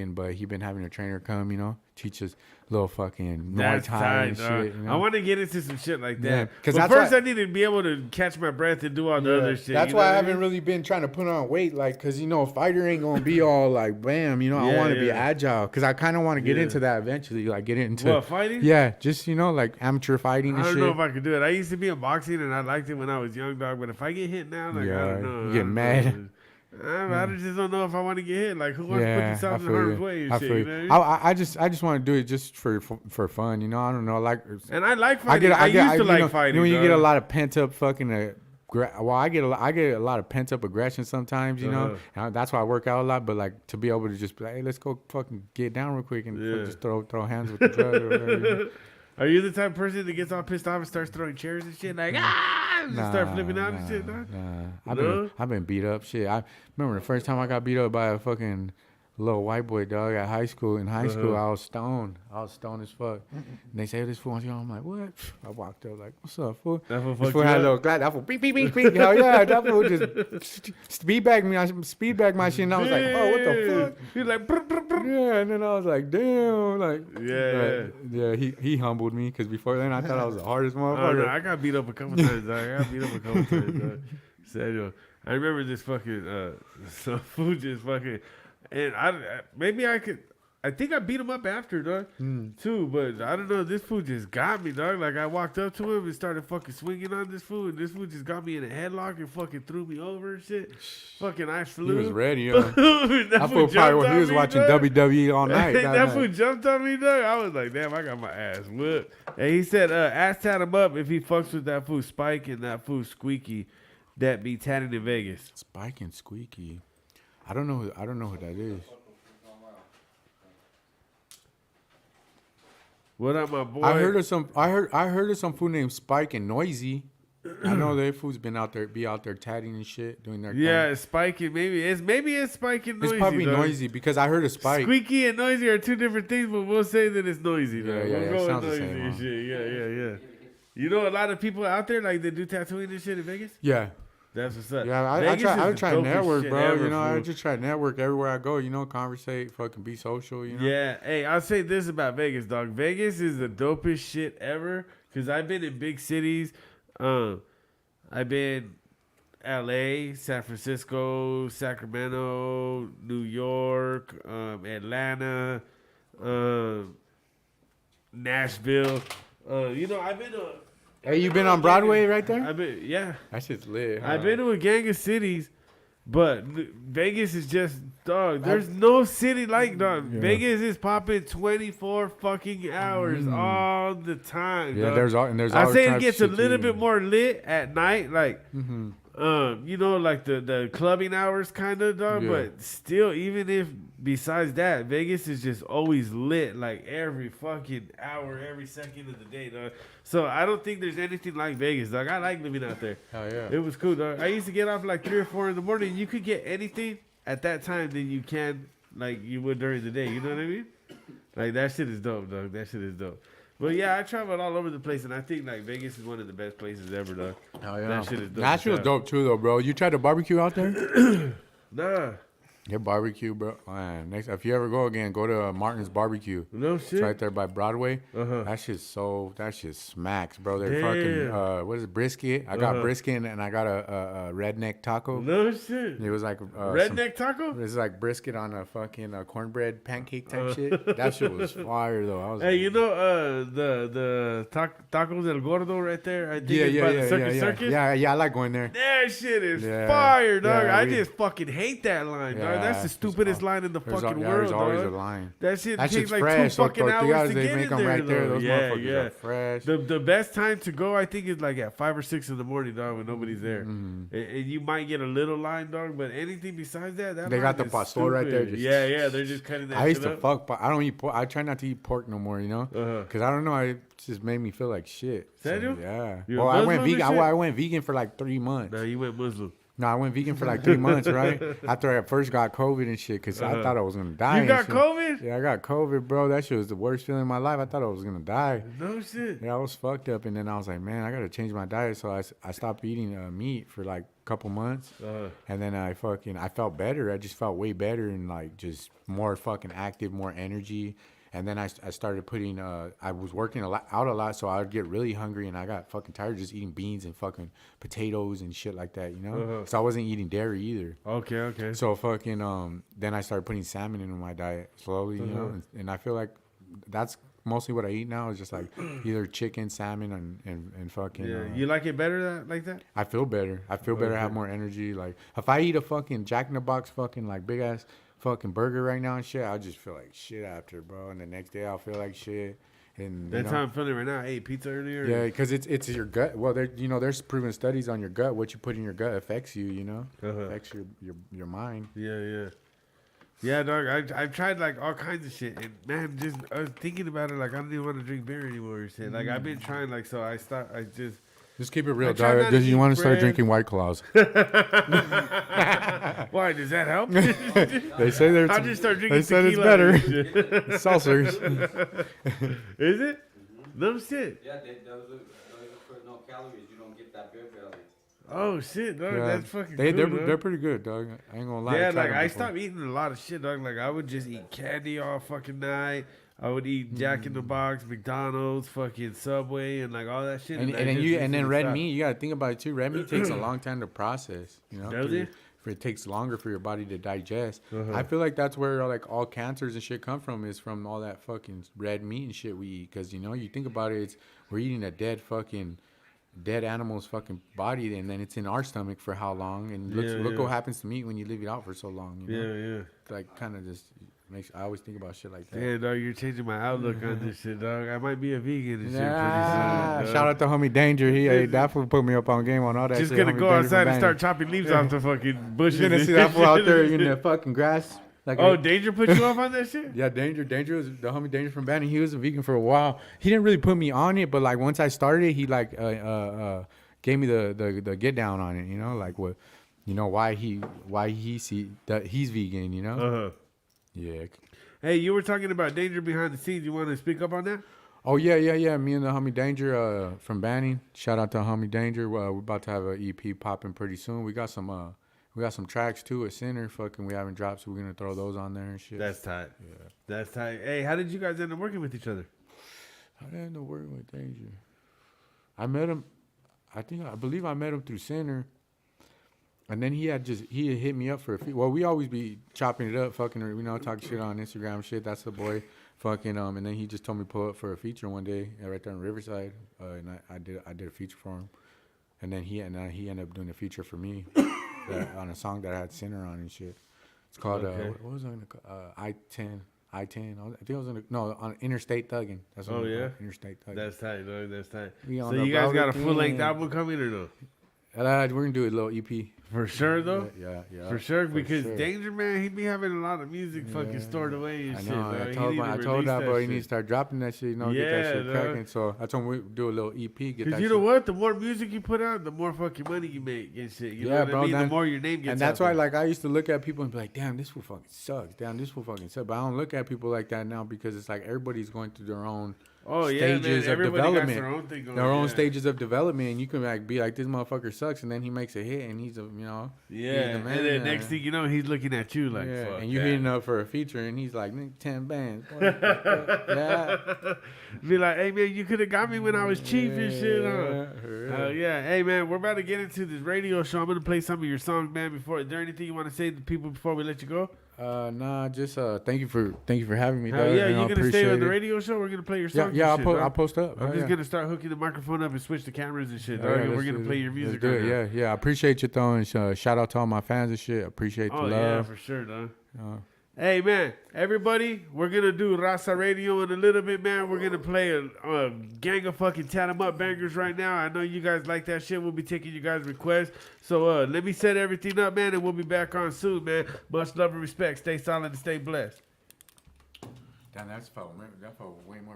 S3: but he been having a trainer come, you know, teach us little fucking Muay
S2: That's
S3: Thai
S2: tight,
S3: and
S2: dog.
S3: shit. You know?
S2: I want to get into some shit like that.
S3: Yeah, 'cause
S2: but
S3: that's
S2: first
S3: why-
S2: I need to be able to catch my breath and do all the other shit.
S3: That's
S2: you know
S3: why I
S2: what
S3: haven't
S2: mean?
S3: really been trying to put on weight, like, cause you know, a fighter ain't gonna be all like, bam, you know. I
S2: Yeah,
S3: want to be
S2: yeah.
S3: agile, cause I kind of want to get
S2: Yeah.
S3: into that eventually, like get into
S2: What, fighting?
S3: Yeah, just you know, like amateur fighting
S2: I
S3: and
S2: don't
S3: shit.
S2: know if I could do it. I used to be in boxing and I liked it when I was young, dog. But if I get hit now, like, I
S3: Yeah,
S2: don't know.
S3: you
S2: I
S3: get
S2: don't
S3: mad.
S2: know. I just don't know if I want to get hit. Like, who wants to put
S3: Yeah,
S2: themselves
S3: I
S2: in harm's
S3: feel
S2: way
S3: you.
S2: and
S3: I
S2: shit?
S3: feel
S2: You
S3: you.
S2: know what I mean?
S3: I just want to do it just for fun, you know. I don't know, like.
S2: And I like fighting. I used to
S3: you
S2: like
S3: know,
S2: fighting.
S3: You know, when you get a
S2: dog.
S3: lot of pent up fucking. I get a lot of pent up aggression sometimes, you know. And that's why I work out a lot. But like to be able to just be like, hey, let's go fucking get down real quick and
S2: Yeah.
S3: just throw hands with the drug or whatever. You know?
S2: Are you the type of person that gets all pissed off and starts throwing chairs and shit? Like, and just start flipping out and shit, dog?
S3: Nah. I've been beat up. Shit, I remember the first time I got beat up by a fucking little white boy, dog, at high school. In high school, I was stoned. as fuck. And they say, this fool wants you. I'm like, what? I walked up like, what's up, fool?
S2: That fool
S3: This
S2: fucked
S3: fool
S2: you
S3: had a
S2: up?
S3: little glass. That fool, beep, beep, beep, beep. Hell yeah. That fool just speed bagged my shit. And I was like, oh, what the fuck?
S2: He's like, brr, brr, brr.
S3: Yeah, and then I was like, damn, like,
S2: Yeah,
S3: yeah. He humbled me because before then I thought I was the hardest
S2: Oh,
S3: motherfucker.
S2: no, I got beat up a couple times, dog. I got beat up a couple times, dog. Samuel. I remember this fucking, some food just fucking, and I think I beat him up after, dog, too, but I don't know, this food just got me, dog. Like, I walked up to him and started fucking swinging on this food, and this food just got me in a headlock and fucking threw me over and shit. Fucking I flew.
S3: He was ready, yo.
S2: That
S3: I
S2: fool
S3: feel probably
S2: jumped
S3: when
S2: on
S3: he was
S2: me,
S3: watching
S2: dog.
S3: WWE all night.
S2: That fool jumped on me, dog. I was like, damn, I got my ass whipped. And he said, ask Tattum up if he fucks with that fool Spike and that fool Squeaky that be tatting in Vegas.
S3: Spike and Squeaky. I don't know who that is.
S2: What up, my boy?
S3: I heard of some fool named Spike and Noisy. I know they fools be out there tatting and shit, doing their
S2: Yeah,
S3: thing.
S2: it's Spike and maybe it's Spike and Noisy.
S3: It's probably
S2: dog.
S3: Noisy because I heard of Spike.
S2: Squeaky and Noisy are two different things, but we'll say that it's Noisy.
S3: Yeah,
S2: dog.
S3: yeah,
S2: We'll
S3: yeah,
S2: go with
S3: sounds the
S2: Noisy
S3: same,
S2: and
S3: huh?
S2: shit. Yeah. You know a lot of people out there like that do tattooing and shit in Vegas.
S3: Yeah,
S2: That's what's up.
S3: yeah. I
S2: Vegas
S3: try
S2: is
S3: to
S2: the dopest
S3: network,
S2: shit
S3: bro.
S2: ever,
S3: You know, I
S2: fool.
S3: just try to network everywhere I go. You know, conversate, fucking be social. You know.
S2: Yeah, hey, I'll say this about Vegas, dog. Vegas is the dopest shit ever. Cause I've been in big cities. I've been L.A., San Francisco, Sacramento, New York, Atlanta, Nashville. You know, I've been to.
S3: Hey, you been on Broadway right there?
S2: I've been, yeah.
S3: That shit's lit.
S2: I've been to a gang of cities, but Vegas is just, dog. There's no city like, dog.
S3: Yeah.
S2: Vegas is popping 24 fucking hours all the time.
S3: Yeah,
S2: dog.
S3: there's
S2: I
S3: all
S2: say it
S3: types
S2: gets
S3: of
S2: a
S3: shit,
S2: little
S3: too.
S2: bit more lit at night, like, you know, like the clubbing hours kind of, dog.
S3: Yeah.
S2: But still, even if besides that, Vegas is just always lit, like every fucking hour, every second of the day, dog. So I don't think there's anything like Vegas, dog. I like living out there.
S3: Hell yeah.
S2: It was cool, dog. I used to get off like 3 or 4 in the morning. You could get anything at that time than you can, like you would during the day. You know what I mean? Like that shit is dope, dog. That shit is dope. But yeah, I traveled all over the place, and I think like Vegas is one of the best places ever, dog.
S3: Hell yeah.
S2: That shit is dope.
S3: Nashville's dope too, though, bro. You tried to barbecue out there?
S2: Nah.
S3: Get barbecue, bro. Man, next if you ever go again, go to Martin's Barbecue.
S2: No
S3: It's
S2: shit.
S3: right there by Broadway.
S2: Uh-huh.
S3: That shit smacks, bro. They're
S2: Damn.
S3: fucking what is it, brisket? I got brisket and I got a redneck taco.
S2: No shit.
S3: It was like
S2: Redneck taco?
S3: It's like brisket on a fucking cornbread pancake type shit. That shit was fire though. I was
S2: Hey,
S3: like,
S2: you know the tacos El Gordo right there? I think it's by the Circus.
S3: Yeah, I like going there.
S2: That shit is
S3: Yeah.
S2: fire, dog.
S3: Yeah,
S2: I just fucking hate that line, dog. That's the stupidest line in the fucking world,
S3: There's always
S2: dog.
S3: a line.
S2: That shit
S3: That
S2: takes
S3: shit's
S2: like
S3: fresh.
S2: 2 fucking hours to
S3: They
S2: get
S3: make
S2: in
S3: them
S2: there,
S3: right there.
S2: though.
S3: Those
S2: Yeah,
S3: motherfuckers
S2: yeah.
S3: are fresh.
S2: The best time to go, I think, is like at 5 or 6 in the morning, dog, when nobody's there. And you might get a little line, dog, but anything besides that
S3: They got
S2: line
S3: the
S2: is
S3: pastor right there.
S2: stupid.
S3: Just,
S2: Yeah, they're just cutting that
S3: I used
S2: shit
S3: to
S2: up.
S3: fuck, but I don't eat pork. I try not to eat pork no more, you know? Because I don't know. It just made me feel like shit.
S2: Serio?
S3: So, yeah.
S2: You a
S3: Well, I went
S2: Muslim and
S3: vegan.
S2: shit?
S3: I went vegan for like 3 months.
S2: No, you went Muslim.
S3: No, I went vegan for like 3 months, right? After I first got COVID and shit, because I thought I was going to die.
S2: You
S3: and
S2: got
S3: shit.
S2: COVID?
S3: Yeah, I got COVID, bro. That shit was the worst feeling in my life. I thought I was going to die.
S2: No shit.
S3: Yeah, I was fucked up. And then I was like, man, I got to change my diet. So I stopped eating meat for like a couple months. And then I felt better. I just felt way better and like just more fucking active, more energy. And then I started putting, I was working out a lot, so I would get really hungry, and I got fucking tired of just eating beans and fucking potatoes and shit like that, you know? So I wasn't eating dairy either.
S2: Okay.
S3: So fucking, then I started putting salmon into my diet slowly, you know? And I feel like that's mostly what I eat now is just like either chicken, salmon, and fucking.
S2: Yeah, you like it better like that?
S3: I feel better. I have more energy. Like, if I eat a fucking Jack in the Box fucking, like, big-ass fucking burger right now and shit, I'll just feel like shit after, bro. And the next day I'll feel like shit. And
S2: That's how I'm feeling right now. I ate pizza earlier.
S3: Yeah, because it's your gut. Well, there's proven studies on your gut. What you put in your gut affects you. You know, affects your mind.
S2: Yeah, dog. I've tried like all kinds of shit, and man, just I was thinking about it. Like I don't even want to drink beer anymore. And shit. Like I've been trying. Like so, I stopped. I just
S3: keep it real,
S2: I try not
S3: dog.
S2: to
S3: You
S2: eat
S3: want to start
S2: bread.
S3: drinking White Claws?
S2: Why does that help?
S3: They say they're.
S2: I'll just start drinking.
S3: They said it's
S2: tequila
S3: better.
S2: and shit.
S3: Seltzers.
S2: Is it? No shit.
S1: Yeah, those are for no calories. You don't get that beer belly.
S2: Oh shit, dog.
S3: Yeah.
S2: That's fucking
S3: They're
S2: cool, dog.
S3: pretty good, dog. I ain't gonna lie.
S2: Yeah,
S3: tried
S2: like
S3: them
S2: I
S3: before.
S2: stopped eating a lot of shit, dog. Like I would just eat candy all fucking night. I would eat Jack in the Box, McDonald's, fucking Subway, and like all that shit.
S3: And
S2: I
S3: then
S2: just
S3: then
S2: recently
S3: red
S2: stopped.
S3: meat, you gotta think about it too. Red meat takes a long time to process. You know,
S2: Does it?
S3: It takes longer for your body to digest. I feel like that's where like all cancers and shit come from, is from all that fucking red meat and shit we eat. Because you know, you think about it, we're eating a dead animal's fucking body, and then it's in our stomach for how long? And look what happens to meat when you leave it out for so long. You know?
S2: Yeah.
S3: Like kind of just makes. I always think about shit like that.
S2: Yeah, dog, you're changing my outlook on this shit, dog. I might be a vegan and shit pretty
S3: Yeah,
S2: soon. dog.
S3: shout out to homie Danger. He definitely put me up on game on all that
S2: Just
S3: shit.
S2: gonna
S3: Homie
S2: go
S3: Danger from
S2: outside and
S3: Bangor.
S2: start chopping leaves off the fucking bushes.
S3: You're gonna
S2: and
S3: see that
S2: shit.
S3: fool out there in the fucking grass. Like
S2: Oh, Danger put you off on that shit?
S3: yeah, Danger was the homie Danger from Banning. He was a vegan for a while. He didn't really put me on it, but like once I started, he like gave me the get down on it. You know, like what, you know, why he see that he's vegan. You know. Yeah.
S2: Hey, you were talking about Danger behind the scenes. You want to speak up on that?
S3: Oh yeah. Me and the homie Danger from Banning. Shout out to homie Danger. We're about to have an EP popping pretty soon. We got some tracks too at Center. Fucking, we haven't dropped, so we're gonna throw those on there and shit.
S2: That's tight.
S3: Yeah.
S2: That's tight. Hey, how did you guys end up working with each other?
S3: How did I end up working with Danger? I met him. I believe I met him through Center. And then he had hit me up for a few. Well, we always be chopping it up, fucking, you know, talking shit on Instagram and shit. That's the boy, fucking. And then he just told me to pull up for a feature one day, right there in Riverside. And I did a feature for him. And then he ended up doing a feature for me on a song that I had Center on and shit. It's called what was it? I-10. I think it was on Interstate Thuggin'. That's what it was called, Interstate Thuggin'.
S2: That's tight, dog. That's tight.
S3: We on
S2: So
S3: the
S2: you guys got a
S3: road
S2: full length
S3: again.
S2: album coming or no?
S3: We're gonna do a little EP.
S2: For sure, though.
S3: Yeah.
S2: For sure, because
S3: sure.
S2: Danger, man, he be having a lot of music fucking stored away and
S3: I
S2: shit.
S3: know.
S2: Dog.
S3: I
S2: He
S3: told
S2: need to
S3: that
S2: release
S3: boy he
S2: shit.
S3: needs to start dropping that shit. You know, get that
S2: Yeah,
S3: shit
S2: dog.
S3: cracking. So I told him we do a little EP. Get that.
S2: Because you
S3: shit.
S2: know what? The more music you put out, the more fucking money you make and shit. You know what
S3: bro,
S2: I mean? The
S3: then-
S2: more your name gets
S3: And that's
S2: out
S3: why,
S2: there.
S3: like, I used to look at people and be like, "Damn, this fool fucking sucks. Damn, this fool fucking sucks." But I don't look at people like that now because it's like everybody's going through their own
S2: Oh yeah, man.
S3: stages of
S2: Everybody got
S3: development.
S2: their own thing going.
S3: Their own
S2: yeah.
S3: stages of development, and you can like be like, this motherfucker sucks, and then he makes a hit, and he's a
S2: Yeah,
S3: he's the
S2: and
S3: man,
S2: then next thing you know, he's looking at you like,
S3: yeah,
S2: fuck
S3: and you
S2: that.
S3: hitting up for a feature, and he's like, "Nigga, 10 bands, What the fuck? Yeah,
S2: Be like, hey man, you could have got me when I was cheap and shit. Huh?
S3: Yeah, for real.
S2: Yeah. Hey man, we're about to get into this radio show. I'm gonna play some of your songs, man. Before, is there anything you want to say to people before we let you go?
S3: Nah, just thank you for having me.
S2: Hell
S3: dog.
S2: yeah,
S3: You know,
S2: you gonna stay
S3: appreciate
S2: on the
S3: it.
S2: radio show? We're gonna play your
S3: Yeah,
S2: songs.
S3: yeah,
S2: and shit,
S3: I'll post up.
S2: I'm
S3: Oh,
S2: just
S3: yeah.
S2: gonna start hooking the microphone up and switch the cameras and shit.
S3: Yeah,
S2: dog,
S3: yeah,
S2: and we're
S3: let's
S2: gonna
S3: do
S2: play
S3: it.
S2: your music.
S3: Let's do
S2: right
S3: it.
S2: now.
S3: Yeah. I appreciate you throwing. Shout out to all my fans and shit. Appreciate the
S2: Oh yeah,
S3: love.
S2: for sure, dog.
S3: Uh,
S2: Hey man, everybody, we're gonna do Raza Radio in a little bit, man. We're gonna play a gang of fucking Tattum up bangers right now. I know you guys like that shit. We'll be taking you guys' requests. So let me set everything up, man, and we'll be back on soon, man. Much love and respect. Stay solid and stay blessed.
S3: Damn, that felt way more.